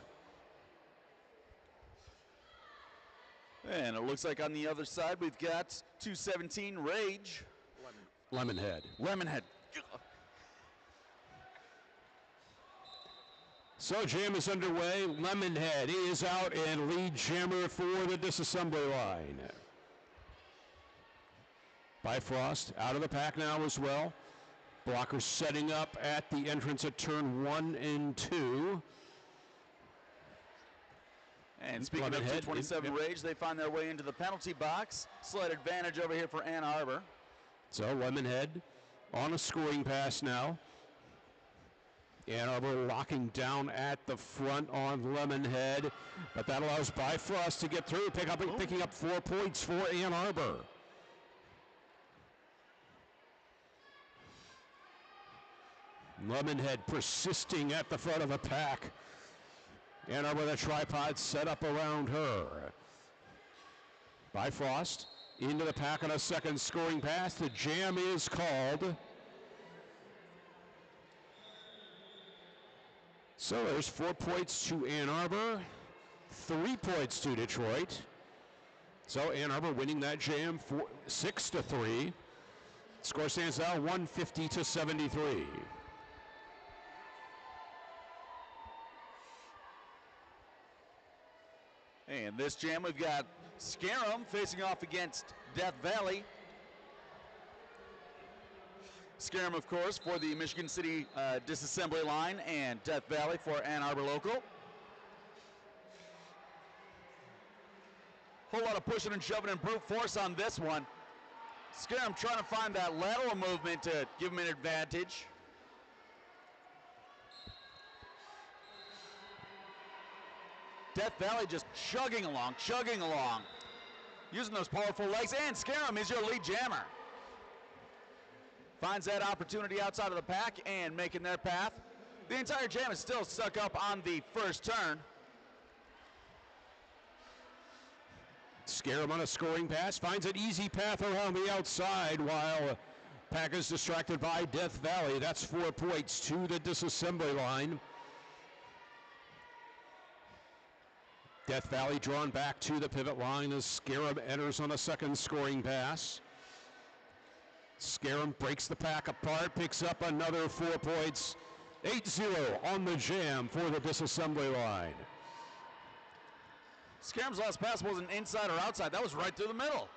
And it looks like on the other side we've got 217 Rage. Lemonhead. Lemonhead. So jam is underway. Lemonhead is out and lead jammer for the disassembly line. Bifrost out of the pack now as well. Blockers setting up at the entrance at turn 1 and 2. And speaking of 227 Rage, they find their way into the penalty box. Slight advantage over here for Ann Arbor. So Lemonhead on a scoring pass now. Ann Arbor locking down at the front on Lemonhead, but that allows Bifrost to get through, picking up 4 points for Ann Arbor. Lemonhead persisting at the front of the pack. Ann Arbor with a tripod set up around her. Bifrost into the pack on a second scoring pass. The jam is called. So there's 4 points to Ann Arbor, 3 points to Detroit. So Ann Arbor winning that jam 6-3. Score stands now 150 to 73. And this jam we've got Scarum facing off against Death Valley. Scarum, of course, for the Michigan City disassembly line, and Death Valley for Ann Arbor local. Whole lot of pushing and shoving and brute force on this one. Scarum trying to find that lateral movement to give him an advantage. Death Valley just chugging along, using those powerful legs, and Scarum is your lead jammer. Finds that opportunity outside of the pack and making their path. The entire jam is still stuck up on the first turn. Scarum on a scoring pass, finds an easy path around the outside while pack is distracted by Death Valley. That's 4 points to the disassembly line. Death Valley drawn back to the pivot line as Scarum enters on a second scoring pass. Scarum breaks the pack apart, picks up another 4 points. 8-0 on the jam for the disassembly line. Scarum's last pass wasn't inside or outside. That was right through the middle.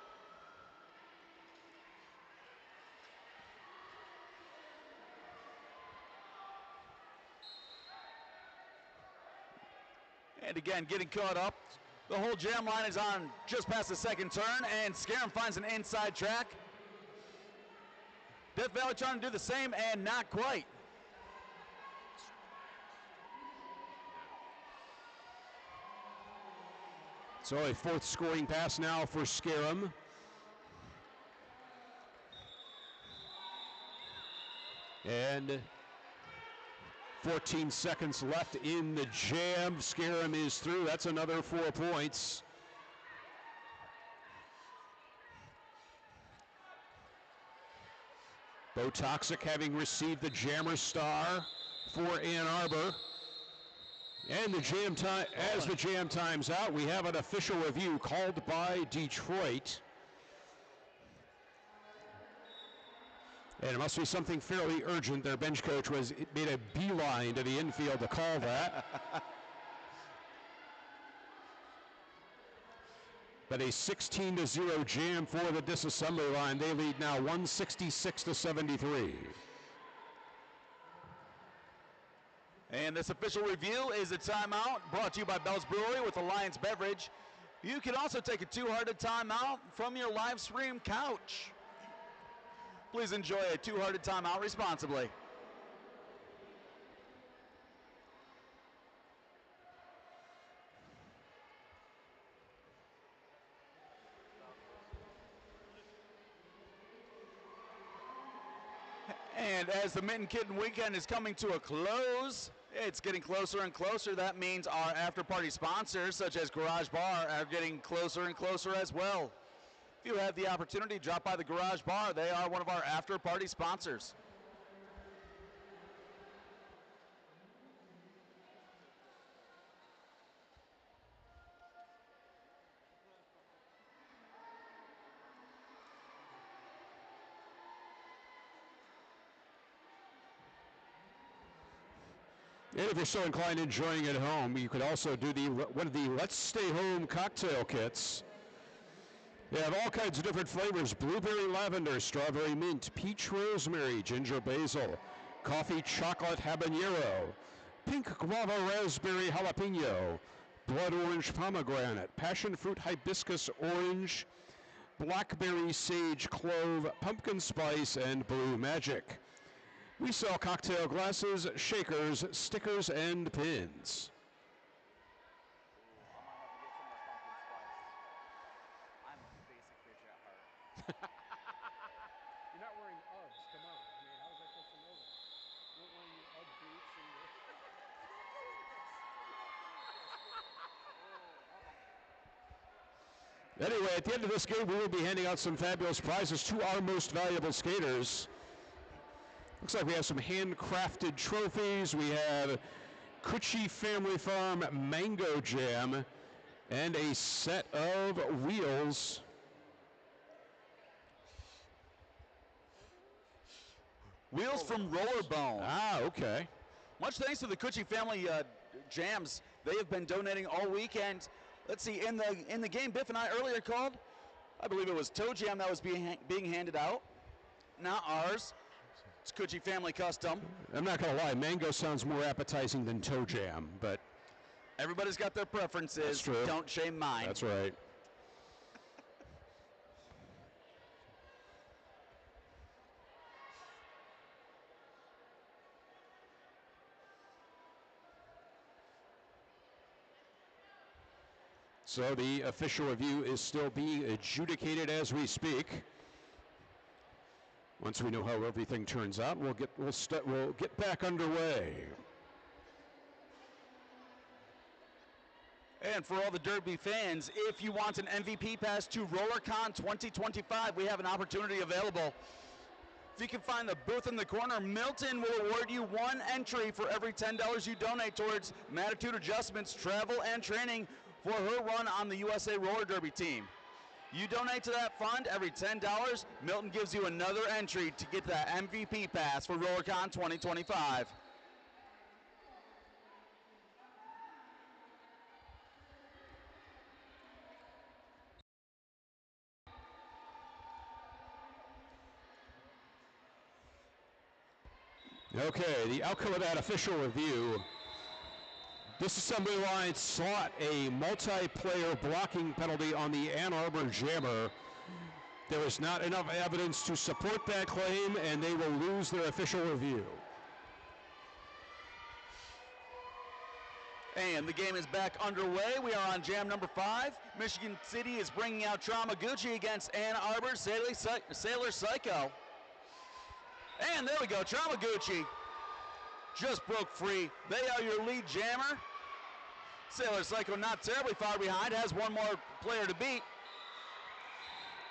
And again, getting caught up. The whole jam line is on just past the second turn, and Scarum finds an inside track. Death Valley trying to do the same, and not quite. So a 4th scoring pass now for Scarum. And 14 seconds left in the jam. Scarum is through. That's another 4 points. Bo Toxic having received the jammer star for Ann Arbor. And the jam time, as the jam times out, we have an official review called by Detroit. And it must be something fairly urgent. Their bench coach made a beeline to the infield to call that. But a 16-0 jam for the disassembly line. They lead now 166 to 73. And this official review is a timeout brought to you by Bell's Brewery with Alliance Beverage. You can also take a two-hearted timeout from your live stream couch. Please enjoy a two-hearted timeout responsibly. And as the Mitten Kitten weekend is coming to a close, it's getting closer and closer. That means our after-party sponsors, such as Garage Bar, are getting closer and closer as well. If you have the opportunity, drop by the Garage Bar. They are one of our after-party sponsors. And if you're so inclined enjoying it at home, you could also do one of the Let's Stay Home cocktail kits. They have all kinds of different flavors: blueberry lavender, strawberry mint, peach rosemary, ginger basil, coffee chocolate habanero, pink guava raspberry jalapeno, blood orange pomegranate, passion fruit hibiscus orange, blackberry sage clove, pumpkin spice, and blue magic. We sell cocktail glasses, shakers, stickers, and pins. You're not wearing Uggs. Come on. I mean, how's that supposed to know that? You weren't wearing your Ugg boots and your... Anyway, at the end of this game, we will be handing out some fabulous prizes to our most valuable skaters. Looks like we have some handcrafted trophies. We have Coochie Family Farm Mango Jam and a set of wheels. Wheels from Rollerbone. Ah, okay. Much thanks to the Coochie family jams. They have been donating all weekend. Let's see, in the game Biff and I earlier called, I believe it was Toe Jam that was being handed out. Not ours. It's Coochie Family Custom. I'm not going to lie, mango sounds more appetizing than toe jam, but... Everybody's got their preferences. That's true. Don't shame mine. That's right. So the official review is still being adjudicated as we speak. Once we know how everything turns out, we'll get back underway. And for all the Derby fans, if you want an MVP pass to RollerCon 2025, we have an opportunity available. If you can find the booth in the corner, Milton will award you one entry for every $10 you donate towards Mattitude Adjustments, travel, and training for her run on the USA Roller Derby team. You donate to that fund every $10, Milton gives you another entry to get that MVP pass for RollerCon 2025. Okay, the outcome of that official review. Disassembly line sought a multiplayer blocking penalty on the Ann Arbor Jammer. There was not enough evidence to support that claim, and they will lose their official review. And the game is back underway. We are on jam number 5. Michigan City is bringing out Tramaguchi against Ann Arbor, Sailor Psycho. And there we go, Tramaguchi just broke free. They are your lead jammer. Sailor Psycho not terribly far behind, has one more player to beat.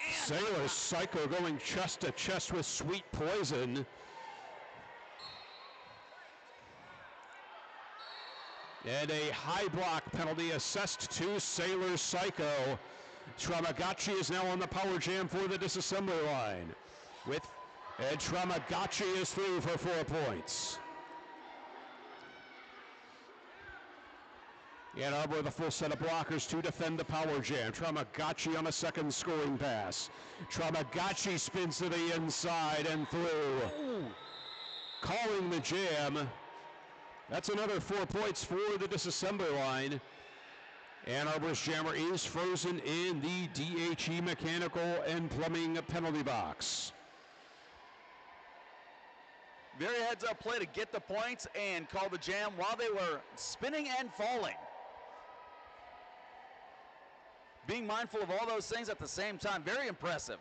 And Sailor Psycho going chest to chest with Sweet Poison. And a high block penalty assessed to Sailor Psycho. Tramaguchi is now on the power jam for the disassembly line. And Tramaguchi is through for 4 points. Ann Arbor with a full set of blockers to defend the power jam. Tramaguchi on a second scoring pass. Tramaguchi spins to the inside and through. Calling the jam. That's another 4 points for the disassembly line. Ann Arbor's jammer is frozen in the DHE mechanical and plumbing penalty box. Very heads up play to get the points and call the jam while they were spinning and falling. Being mindful of all those things at the same time, very impressive.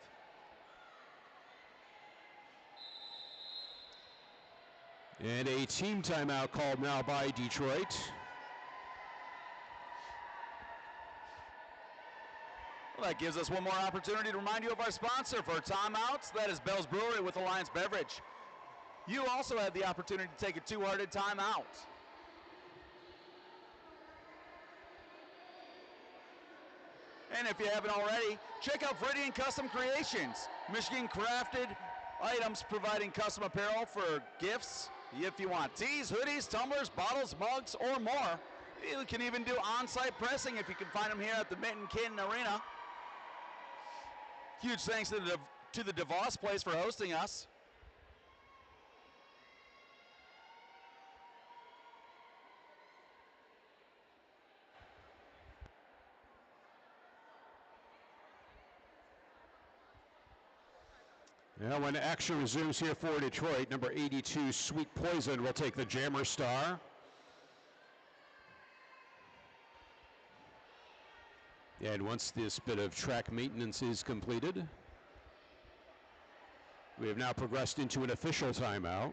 And a team timeout called now by Detroit. Well, that gives us one more opportunity to remind you of our sponsor for timeouts. That is Bell's Brewery with Alliance Beverage. You also have the opportunity to take a two-hearted timeout. And if you haven't already, check out Viridian Custom Creations. Michigan crafted items providing custom apparel for gifts. If you want tees, hoodies, tumblers, bottles, mugs, or more. You can even do on-site pressing if you can find them here at the Mitten Kitten Arena. Huge thanks to the DeVos Place for hosting us. Now when action resumes here for Detroit, number 82, Sweet Poison, will take the Jammer Star. And once this bit of track maintenance is completed, we have now progressed into an official timeout.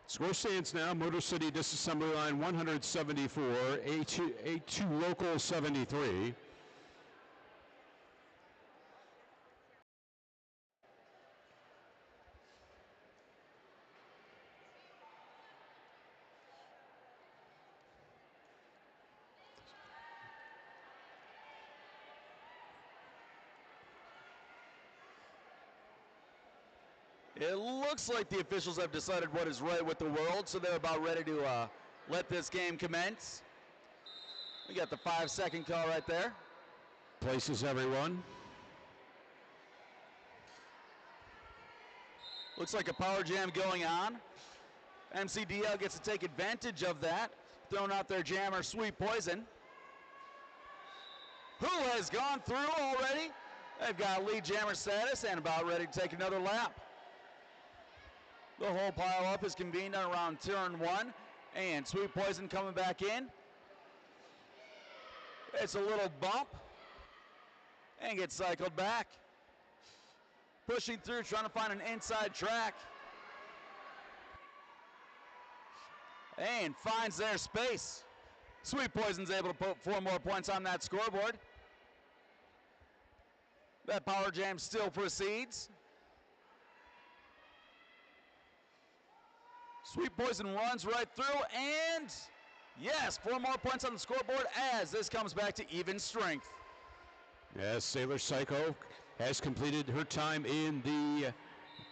Score stands now, Motor City Disassembly Line 174, A2 Local 73. It looks like the officials have decided what is right with the world, so they're about ready to let this game commence. We got the 5-second call right there. Places everyone. Looks like a power jam going on. MCDL gets to take advantage of that, throwing out their jammer, Sweet Poison, who has gone through already. They've got lead jammer status and about ready to take another lap. The whole pile up is convened on around turn 1, and Sweet Poison coming back in. It's a little bump and gets cycled back. Pushing through, trying to find an inside track. And finds their space. Sweet Poison's able to put 4 more points on that scoreboard. That power jam still proceeds. Sweet Poison runs right through, and yes, 4 more points on the scoreboard as this comes back to even strength. Yes, Sailor Psycho has completed her time in the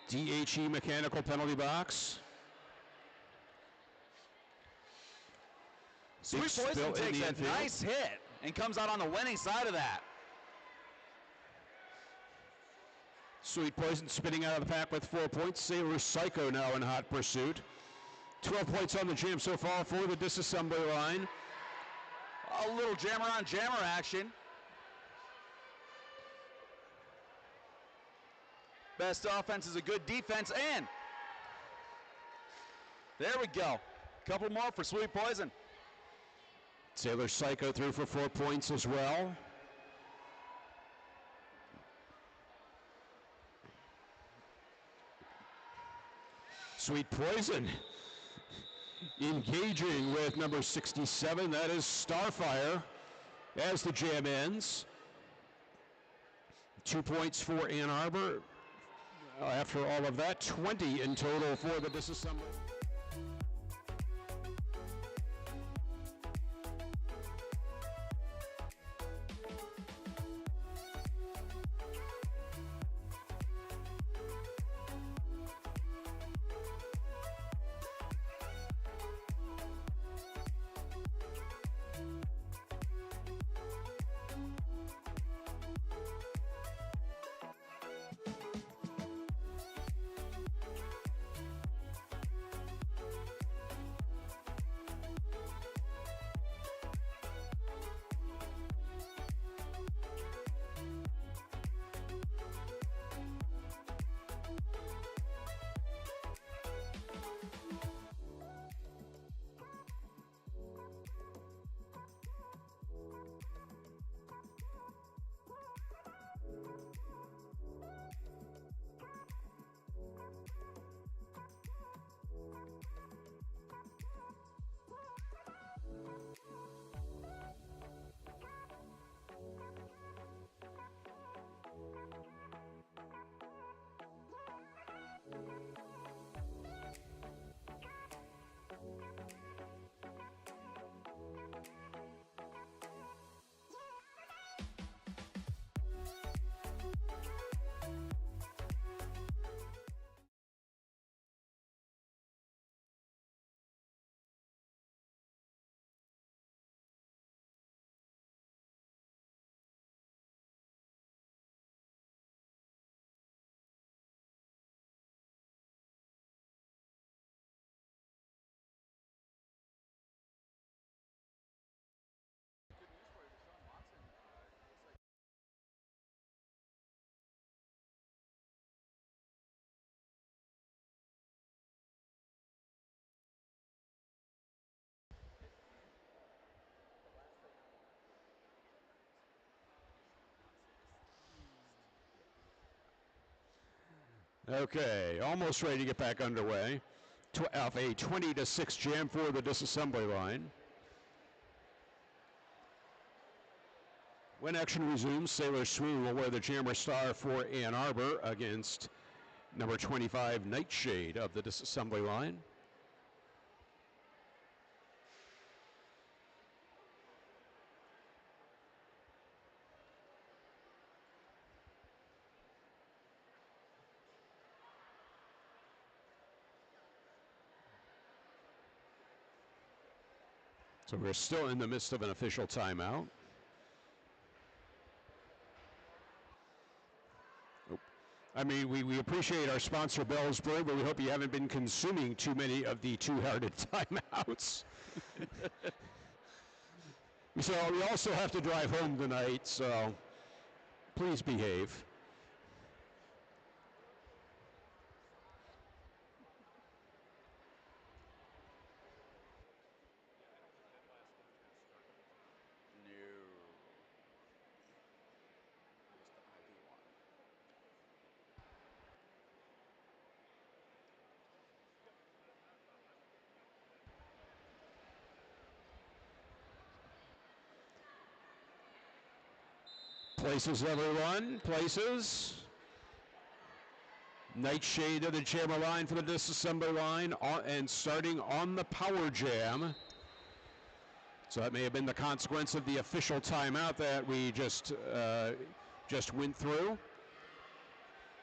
DHE mechanical penalty box. Sweet Poison takes a nice hit and comes out on the winning side of that. Sweet Poison spinning out of the pack with 4 points. Sailor Psycho now in hot pursuit. 12 points on the jam so far for the disassembly line. A little jammer on jammer action. Best offense is a good defense, and there we go. Couple more for Sweet Poison. Sailor Psycho through for 4 points as well. Sweet Poison engaging with number 67, that is Starfire, as the jam ends. 2 points for Ann Arbor. After all of that, 20 in total for the disassembly. Okay, almost ready to get back underway. A 20-6 jam for the disassembly line. When action resumes, Sailor Swoon will wear the jammer star for Ann Arbor against number 25, Nightshade of the disassembly line. So we're still in the midst of an official timeout. I mean, we appreciate our sponsor, Bellsburg, but we hope you haven't been consuming too many of the two-hearted timeouts. So we also have to drive home tonight, so please behave. Places, everyone, places. Nightshade of the jammer line for the disassembly line, and starting on the power jam. So that may have been the consequence of the official timeout that we just went through.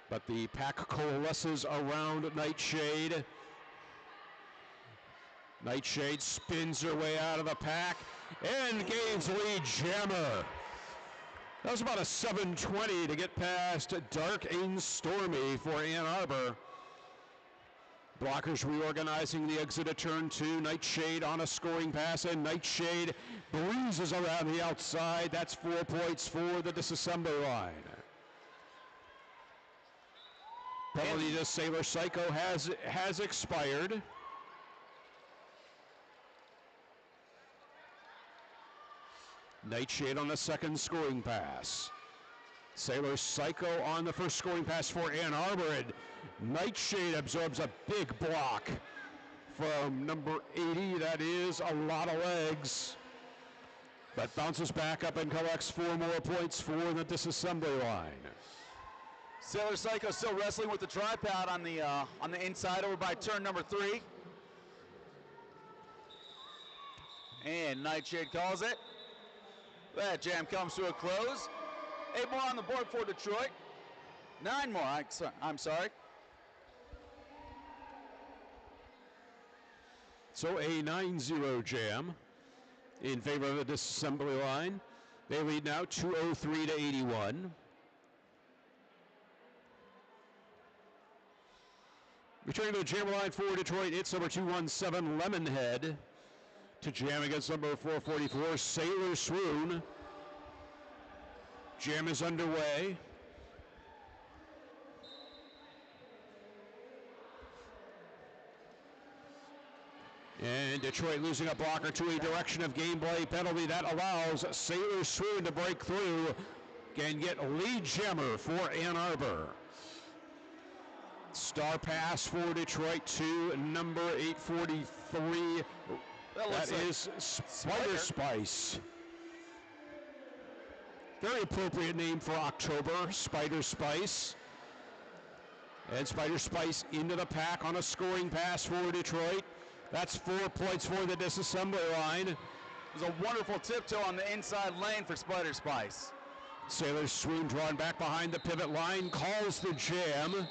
But the pack coalesces around Nightshade. Nightshade spins her way out of the pack and gains lead jammer. That was about a 7:20 to get past Dark and Stormy for Ann Arbor. Blockers reorganizing the exit of turn 2. Nightshade on a scoring pass, and Nightshade breezes around the outside. That's 4 points for the disassembly line. Penalty to Sailor Psycho has expired. Nightshade on the second scoring pass. Sailor Psycho on the first scoring pass for Ann Arbor, and Nightshade absorbs a big block from number 80. That is a lot of legs, but bounces back up and collects 4 more points for the disassembly line. Sailor Psycho still wrestling with the tripod on the inside over by turn number 3. And Nightshade calls it. That jam comes to a close. 8 more on the board for Detroit. 9 more, I'm sorry. So a 9-0 jam in favor of the disassembly line. They lead now 203 to 81. Returning to the jammer line for Detroit, it's number 217, Lemonhead, to jam against number 444, Sailor Swoon. Jam is underway. And Detroit losing a blocker to a direction of gameplay penalty that allows Sailor Swoon to break through and get lead jammer for Ann Arbor. Star pass for Detroit to number 843. That is Spider Spice. Very appropriate name for October, Spider Spice. And Spider Spice into the pack on a scoring pass for Detroit. That's 4 points for the disassembly line. It was a wonderful tiptoe on the inside lane for Spider Spice. Sailor Swoon drawn back behind the pivot line, calls the jam.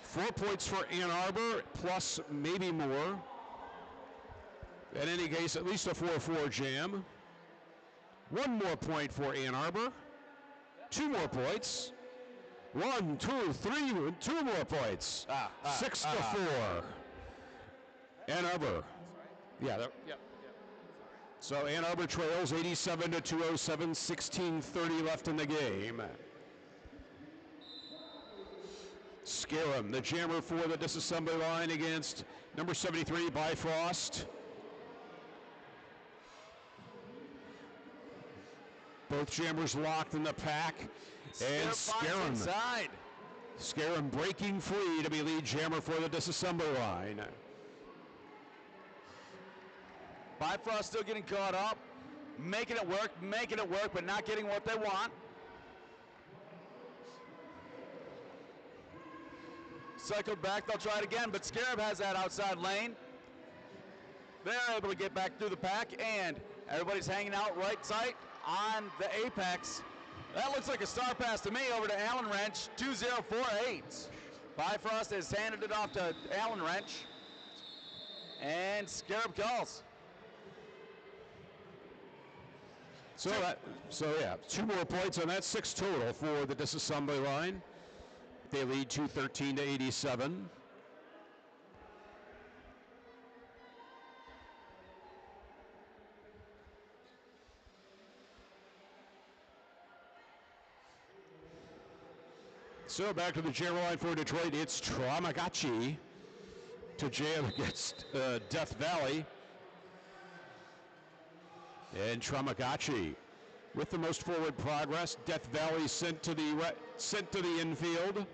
4 points for Ann Arbor, plus maybe more. In any case, at least a 4-4 jam. 1 more point for Ann Arbor. 2 more points. 1, 2, 3, 2 more points. 6 to 4. Ann Arbor. Yeah. So Ann Arbor trails 87 to 207, 16:30 left in the game. Scarum, the jammer for the disassembly line against number 73, Bifrost. Both jammers locked in the pack. And Scarum. Scarum breaking free to be lead jammer for the disassembly line. Bifrost still getting caught up, making it work, but not getting what they want. Cycled back, they'll try it again, but Scarab has that outside lane. They're able to get back through the pack, and everybody's hanging out right side on the apex. That looks like a star pass to me over to Allen Wrench, 2048. Bifrost has handed it off to Allen Wrench, and Scarab calls. So yeah, 2 more points on that, 6 total for the disassembly line. They lead 213 to 87. So back to the jammer line for Detroit. It's Tamagotchi to jam against Death Valley. And Tamagotchi with the most forward progress. Death Valley sent to the infield.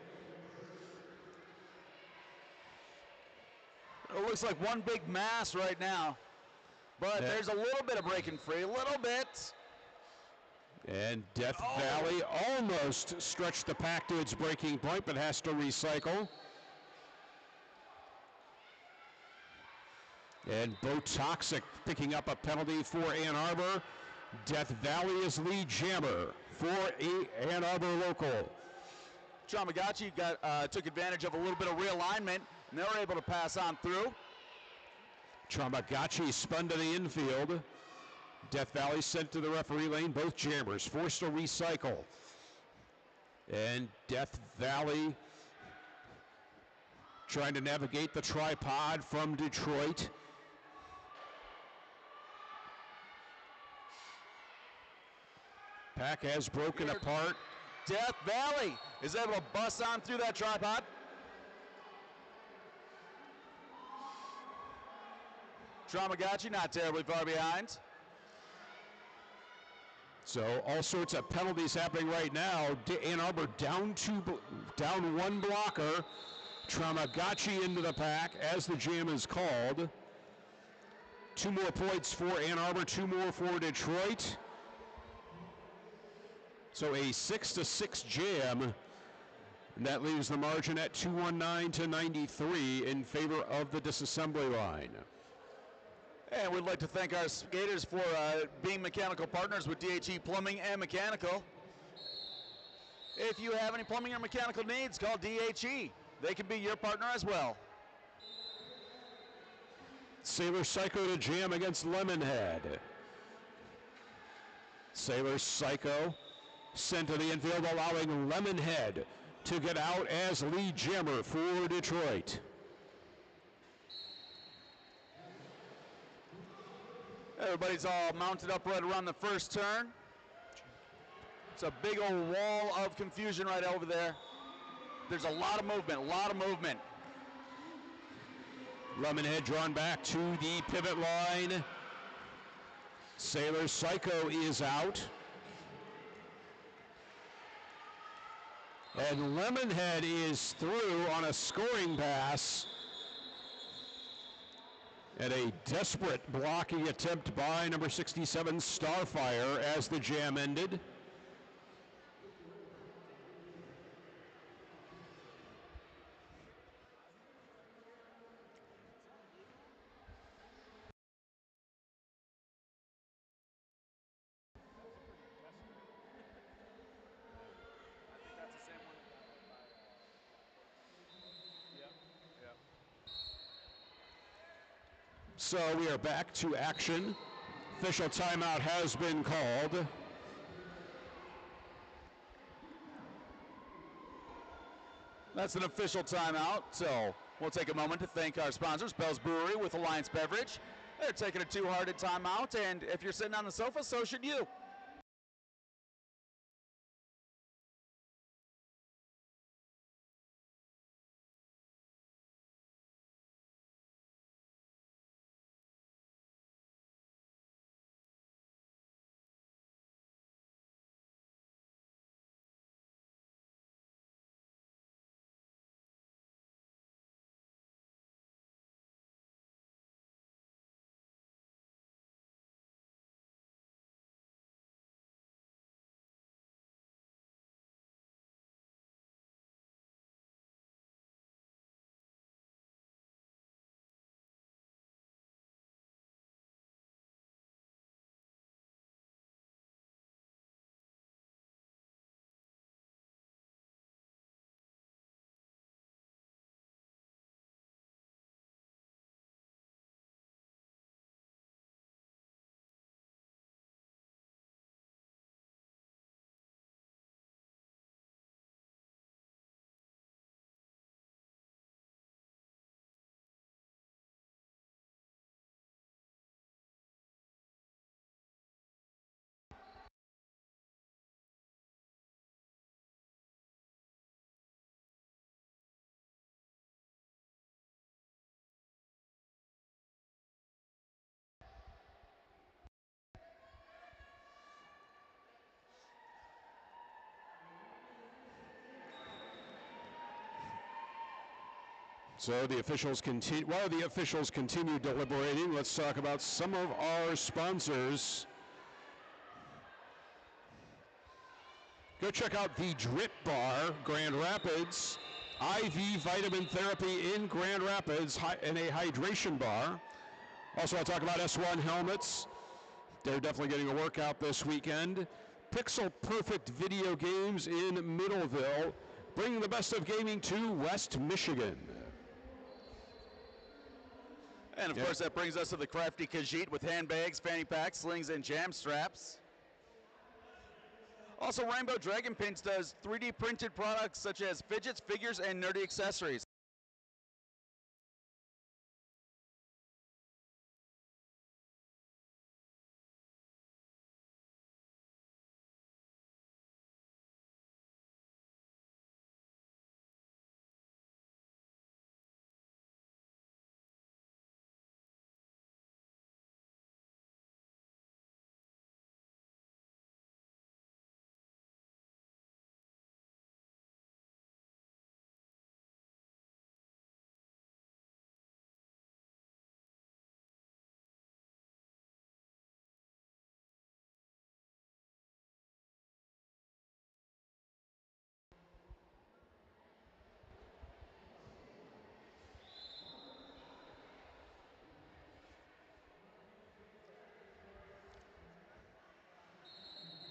It looks like one big mass right now, but there's a little bit of breaking free, a little bit. And Death Valley almost stretched the pack to its breaking point, but has to recycle. And Bo Toxic picking up a penalty for Ann Arbor. Death Valley is lead jammer for Ann Arbor local. Tamagotchi took advantage of a little bit of realignment, and they were able to pass on through. Tamagotchi spun to the infield. Death Valley sent to the referee lane. Both jammers forced to recycle. And Death Valley trying to navigate the tripod from Detroit. Pack has broken apart. Death Valley is able to bust on through that tripod. Tamagotchi not terribly far behind. So all sorts of penalties happening right now. Ann Arbor down one blocker. Tamagotchi into the pack as the jam is called. 2 more points for Ann Arbor, 2 more for Detroit. So a 6-6 jam. And that leaves the margin at 219 to 93 in favor of the disassembly line. And we'd like to thank our skaters for being mechanical partners with DHE Plumbing and Mechanical. If you have any plumbing or mechanical needs, call DHE. They can be your partner as well. Sailor Psycho to jam against Lemonhead. Sailor Psycho sent to the infield, allowing Lemonhead to get out as lead jammer for Detroit. Everybody's all mounted up right around the first turn. It's a big old wall of confusion right over there. There's a lot of movement, Lemonhead drawn back to the pivot line. Sailor Psycho is out. And Lemonhead is through on a scoring pass. And a desperate blocking attempt by number 67 Starfire as the jam ended. So we are back to action. Official timeout has been called. That's an official timeout, so we'll take a moment to thank our sponsors, Bell's Brewery with Alliance Beverage. They're taking a two-hearted timeout, and if you're sitting on the sofa, so should you. So the officials continue. While the officials continue deliberating, let's talk about some of our sponsors. Go check out the Drip Bar, Grand Rapids. IV vitamin therapy in Grand Rapids and a hydration bar. Also, I'll talk about S1 helmets. They're definitely getting a workout this weekend. Pixel Perfect Video Games in Middleville, bringing the best of gaming to West Michigan. And of course, that brings us to the Crafty Khajiit with handbags, fanny packs, slings, and jam straps. Also, Rainbow Dragon Pins does 3D printed products such as fidgets, figures, and nerdy accessories.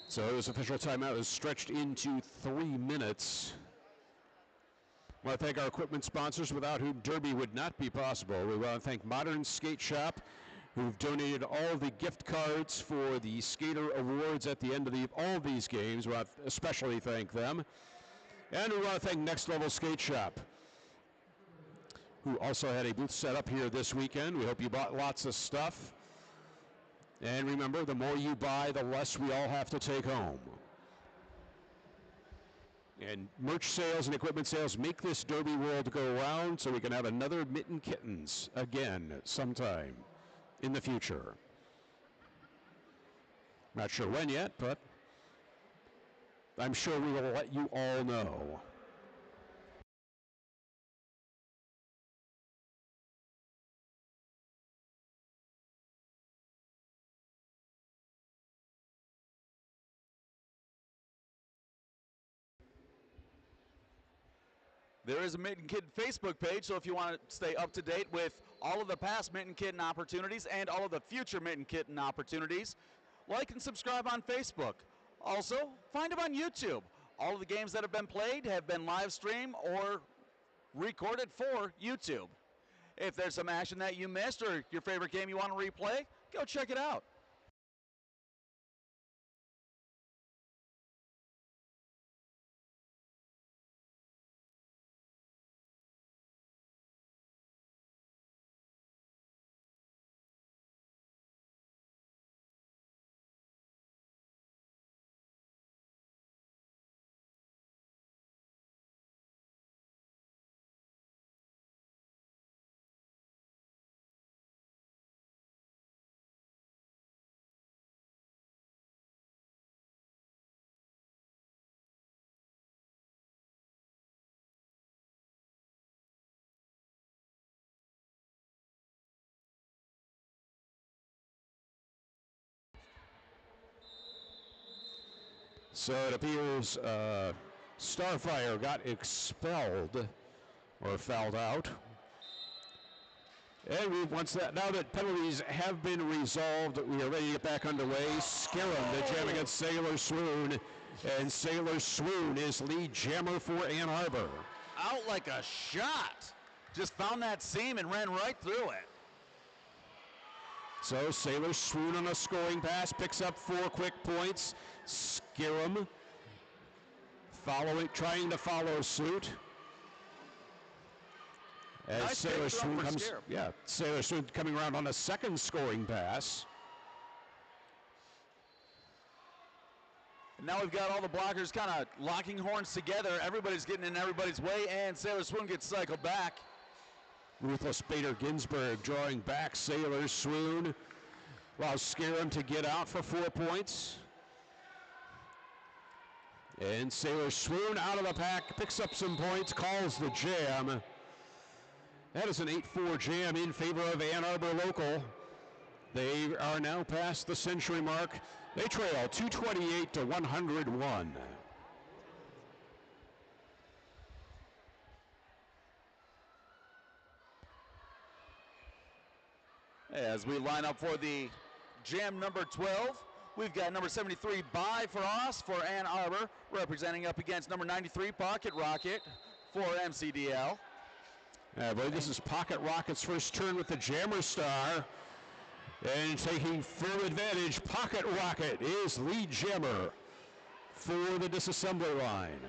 So this official timeout is stretched into 3 minutes. I want to thank our equipment sponsors, without whom Derby would not be possible. We want to thank Modern Skate Shop, who've donated all of the gift cards for the Skater Awards at the end of all of these games. We want to especially thank them. And we want to thank Next Level Skate Shop, who also had a booth set up here this weekend. We hope you bought lots of stuff. And remember, the more you buy, the less we all have to take home. And merch sales and equipment sales make this Derby world go round, so we can have another Mitten Kittens again sometime in the future. Not sure when yet, but I'm sure we will let you all know. There is a Mitten Kitten Facebook page, so if you want to stay up to date with all of the past Mitten Kitten opportunities and all of the future Mitten Kitten opportunities, like and subscribe on Facebook. Also, find them on YouTube. All of the games that have been played have been live streamed or recorded for YouTube. If there's some action that you missed or your favorite game you want to replay, go check it out. So it appears Starfire got expelled or fouled out. And now that penalties have been resolved, we are ready to get back underway. Scarum, the jam against Sailor Swoon. And Sailor Swoon is lead jammer for Ann Arbor. Out like a shot. Just found that seam and ran right through it. So Sailor Swoon on a scoring pass, picks up 4 quick points. Scarum trying to follow suit. As nice Sailor Swoon comes, Scarum. Sailor Swoon coming around on a second scoring pass. Now we've got all the blockers kind of locking horns together. Everybody's getting in everybody's way, and Sailor Swoon gets cycled back. Ruthless Bader Ginsburg drawing back Sailor Swoon. Allows Scarum to get out for 4 points. And Sailor Swoon out of the pack, picks up some points, calls the jam. That is an 8-4 jam in favor of Ann Arbor local. They are now past the century mark. They trail 228 to 101. As we line up for the jam number 12, we've got number 73, Bye for Us for Ann Arbor, representing up against number 93, Pocket Rocket for MCDL. I believe this is Pocket Rocket's first turn with the Jammer Star. And taking full advantage, Pocket Rocket is lead jammer for the disassembly line.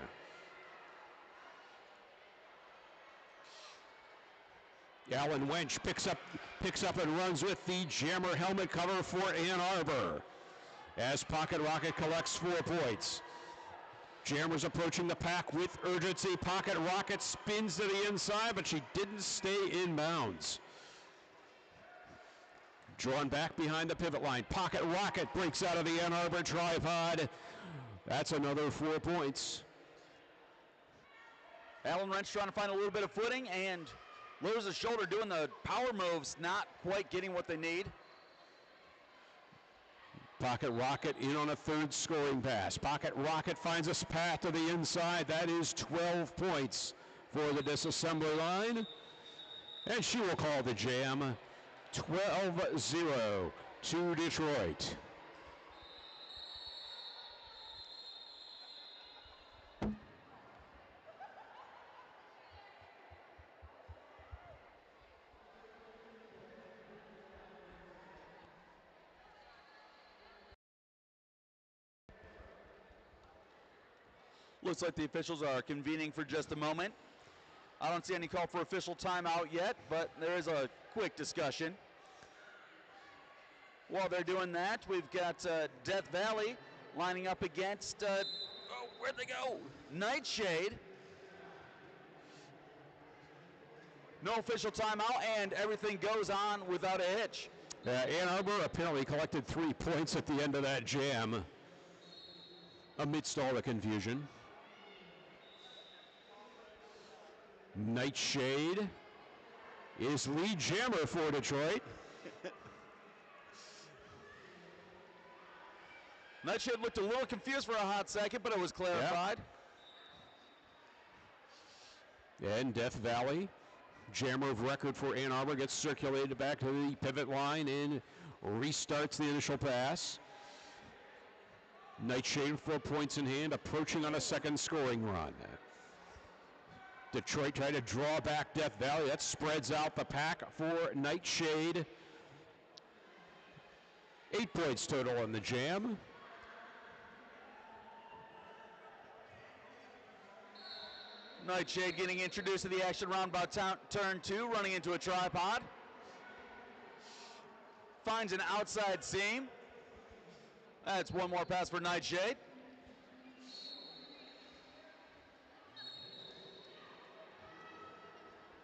Alan Wench picks up and runs with the jammer helmet cover for Ann Arbor as Pocket Rocket collects 4 points. Jammer's approaching the pack with urgency. Pocket Rocket spins to the inside, but she didn't stay in bounds. Drawn back behind the pivot line. Pocket Rocket breaks out of the Ann Arbor tripod. That's another 4 points. Alan Wrench trying to find a little bit of footing and lowers his shoulder doing the power moves, not quite getting what they need. Pocket Rocket in on a third scoring pass. Pocket Rocket finds a path to the inside. That is 12 points for the disassembly line. And she will call the jam 12-0 to Detroit. Looks like the officials are convening for just a moment. I don't see any call for official timeout yet, but there is a quick discussion. While they're doing that, we've got Death Valley lining up against, where'd they go? Nightshade. No official timeout, and everything goes on without a hitch. Ann Arbor apparently collected 3 points at the end of that jam amidst all the confusion. Nightshade is lead jammer for Detroit. Nightshade looked a little confused for a hot second, but it was clarified. Yeah. And Death Valley, jammer of record for Ann Arbor, gets circulated back to the pivot line and restarts the initial pass. Nightshade 4 points in hand, approaching on a second scoring run. Detroit trying to draw back Death Valley. That spreads out the pack for Nightshade. 8 points total in the jam. Nightshade getting introduced to the action round about turn 2, running into a tripod. Finds an outside seam. That's one more pass for Nightshade.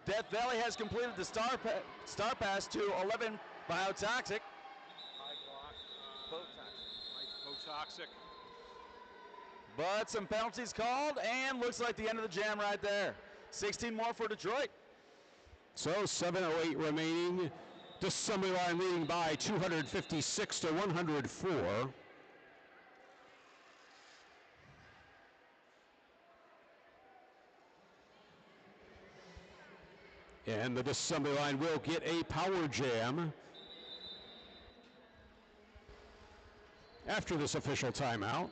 Death Valley has completed the star pass to 11 Biotoxic. High block. Hypotoxic. But some penalties called, and looks like the end of the jam right there. 16 more for Detroit. So 7:08 remaining. Disassembly line leading by 256 to 104. And the disassembly line will get a power jam after this official timeout.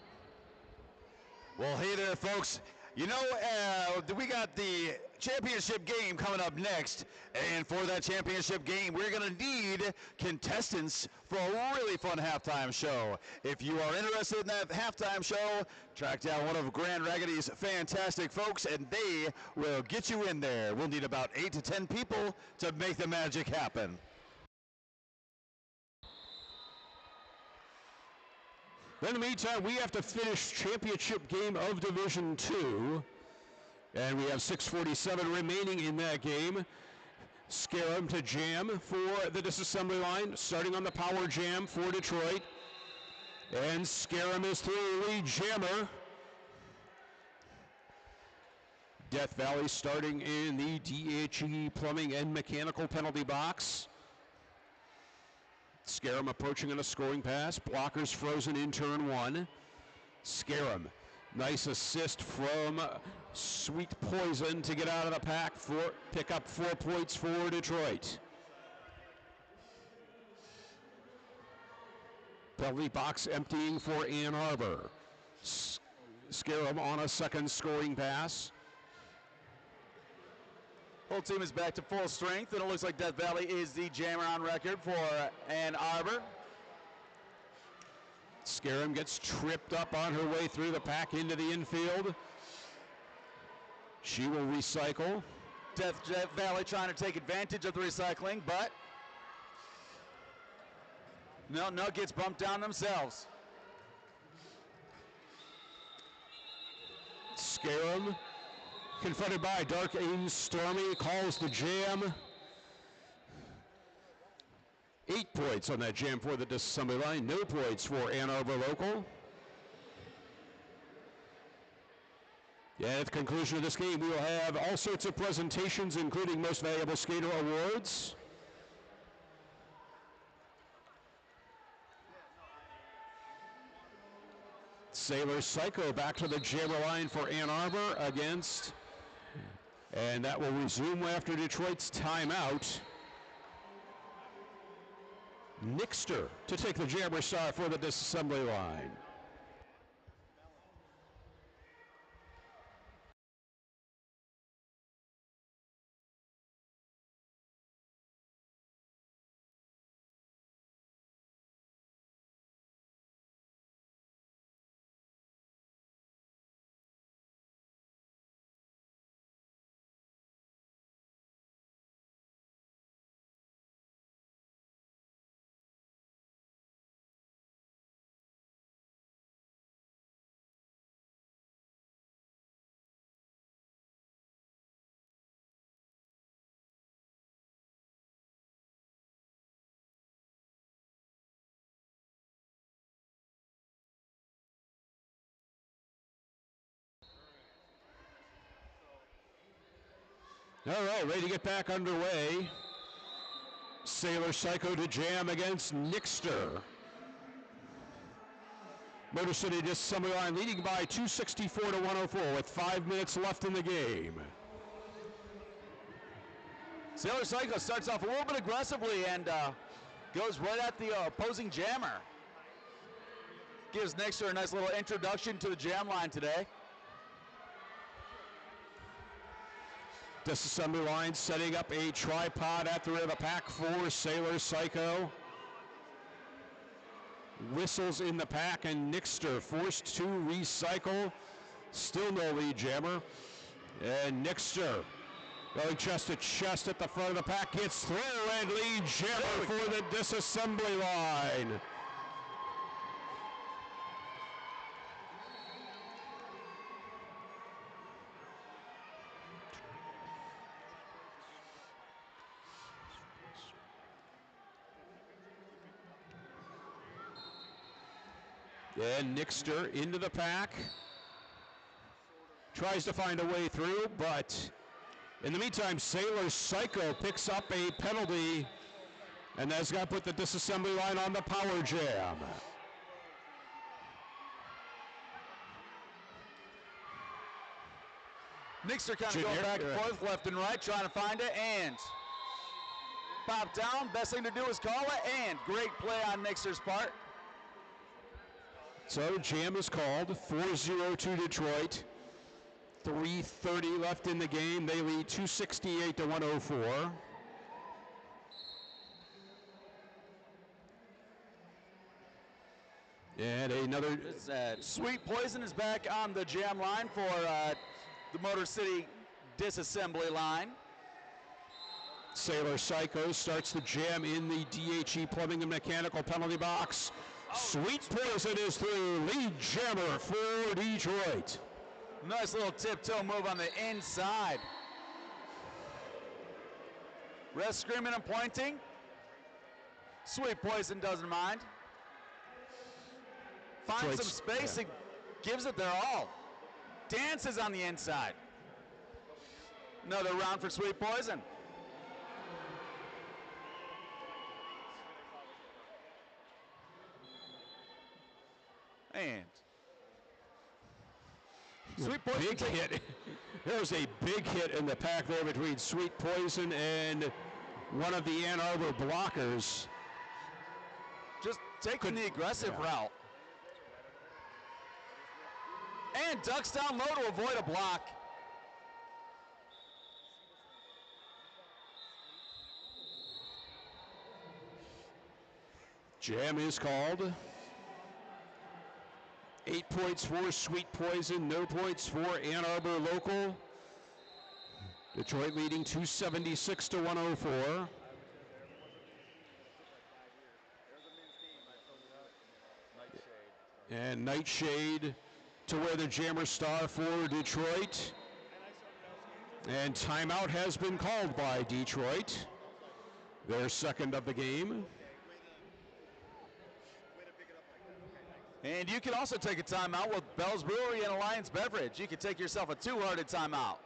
Well, hey there, folks. You know, we got the championship game coming up next, and for that championship game, we're going to need contestants for a really fun halftime show. If you are interested in that halftime show, track down one of Grand Raggidy's fantastic folks, and they will get you in there. We'll need about 8 to 10 people to make the magic happen. In the meantime, we have to finish championship game of Division 2. And we have 6:47 remaining in that game. Scarum to jam for the disassembly line, starting on the power jam for Detroit. And Scarum is through, lead jammer. Death Valley starting in the DHE plumbing and mechanical penalty box. Scarum approaching on a scoring pass. Blockers frozen in turn one. Scarum, nice assist from Sweet Poison to get out of the pack for pick up 4 points for Detroit. Penalty box emptying for Ann Arbor. Scarum on a second scoring pass. Whole team is back to full strength, and it looks like Death Valley is the jammer on record for Ann Arbor. Scarum gets tripped up on her way through the pack into the infield. She will recycle. Death Valley trying to take advantage of the recycling, but no, gets bumped down themselves. Scarum, confronted by Dark Ames Stormy, calls the jam. 8 points on that jam for the disassembly line. No points for Ann Arbor local. Yeah, at the conclusion of this game, we will have all sorts of presentations, including Most Valuable Skater Awards. Sailor Psycho back to the jammer line for Ann Arbor against, and that will resume after Detroit's timeout. Nixter to take the jammer star for the disassembly line. All right, ready to get back underway. Sailor Psycho to jam against Nixter. Motor City disassembly line leading by 264 to 104 with 5 minutes left in the game. Sailor Psycho starts off a little bit aggressively and goes right at the opposing jammer. Gives Nixter a nice little introduction to the jam line today. Disassembly line setting up a tripod at the rear of the pack for Sailor Psycho. Whistles in the pack and Nixter forced to recycle. Still no lead jammer. And Nixter going chest to chest at the front of the pack, gets through and lead jammer for the disassembly line. And Nixter into the pack. Tries to find a way through, but in the meantime, Sailor Psycho picks up a penalty, and that's got to put the disassembly line on the power jam. Nixter kind of going back and forth, left and right, trying to find it, and pop down. Best thing to do is call it, and great play on Nixter's part. So jam is called, 4-0 to Detroit. 3:30 left in the game. They lead 268 to 104. And another. Sweet Poison is back on the jam line for the Motor City disassembly line. Sailor Psycho starts the jam in the DHE plumbing and mechanical penalty box. Sweet Poison is through, lead jammer for Detroit. Nice little tiptoe move on the inside. Ref screaming and pointing. Sweet Poison doesn't mind. Finds some space and gives it their all. Dances on the inside. Another round for Sweet Poison. And Sweet Poison Big hit. There was a big hit in the pack there between Sweet Poison and one of the Ann Arbor blockers. just taking the aggressive route. And ducks down low to avoid a block. Jam is called. 8 points for Sweet Poison, no points for Ann Arbor local. Detroit leading 276 to 104. And Nightshade to wear the Jammer Star for Detroit. And timeout has been called by Detroit. Their second of the game. And you can also take a timeout with Bell's Brewery and Alliance Beverage. You can take yourself a two-hearted timeout.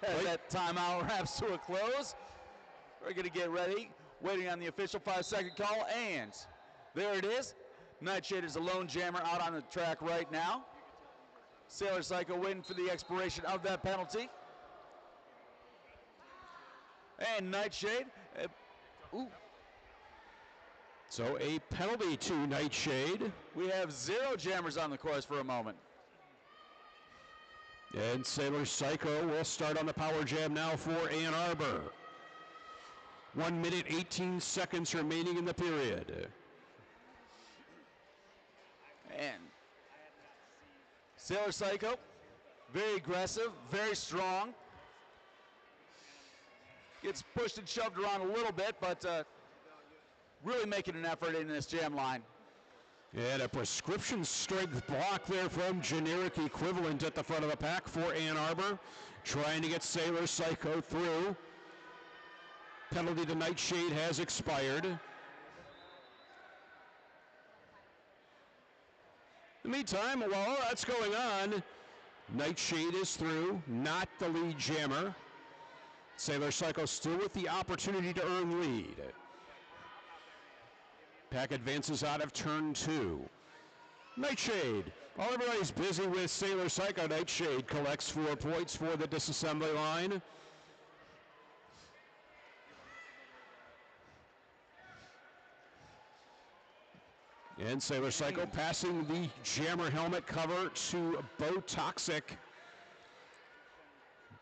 As that timeout wraps to a close, we're going to get ready, waiting on the official 5-second call, and there it is. Nightshade is a lone jammer out on the track right now. Sailor Psycho waiting for the expiration of that penalty. And Nightshade, So a penalty to Nightshade. we have 0 jammers on the course for a moment. And Sailor Psycho will start on the power jam now for Ann Arbor. 1 minute, 18 seconds remaining in the period. And Sailor Psycho, very aggressive, very strong. Gets pushed and shoved around a little bit, but really making an effort in this jam line. And a prescription strength block there from generic equivalent at the front of the pack for Ann Arbor. Trying to get Sailor Psycho through. Penalty to Nightshade has expired. In the meantime, while that's going on, Nightshade is through, not the lead jammer. Sailor Psycho still with the opportunity to earn lead. Pack advances out of turn 2. Nightshade. While everybody's busy with Sailor Psycho, Nightshade collects 4 points for the disassembly line. And Sailor Psycho passing the jammer helmet cover to Bo Toxic.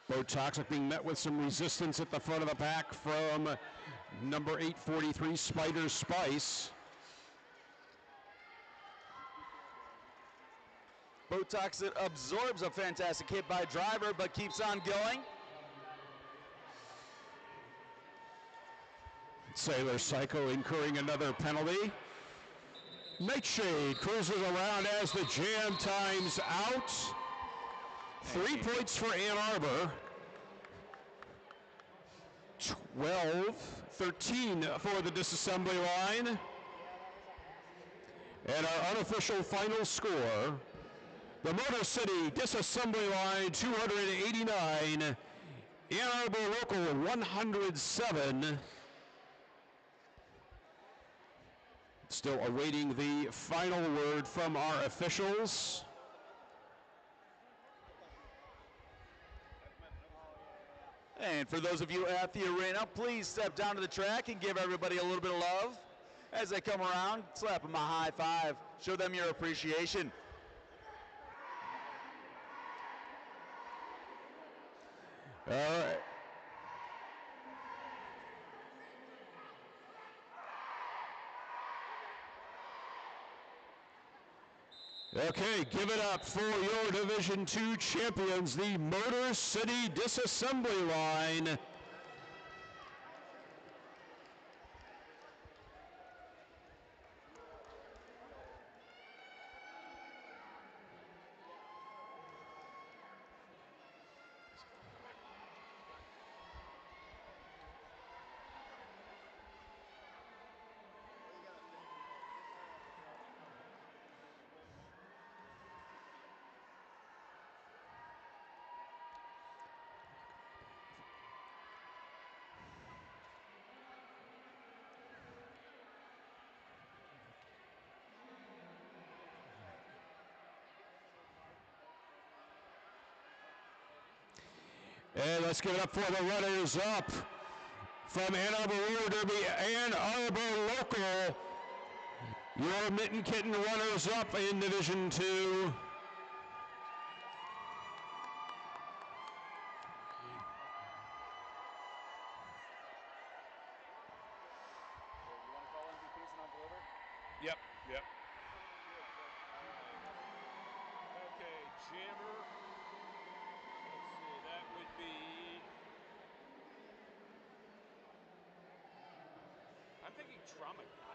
Bo Toxic being met with some resistance at the front of the pack from number 843, Spider Spice. Botox absorbs a fantastic hit by Driver, but keeps on going. Sailor Psycho incurring another penalty. Nightshade cruises around as the jam times out. 3 points for Ann Arbor. 12-13 for the disassembly line. And our unofficial final score, the Motor City disassembly line 289, Ann Arbor local 107. Still awaiting the final word from our officials. And for those of you at the arena, please step down to the track and give everybody a little bit of love As they come around, slap them a high five. Show them your appreciation. All right. Okay, give it up for your Division II champions, the Motor City Disassembly Line. And let's give it up for the runners up from Ann Arbor Roller Derby, Ann Arbor Local. Your Mitten Kitten runners up in Division II. Yep, yep. Okay, Jammer. Let's see, that would be. I'm thinking Trauma Guy.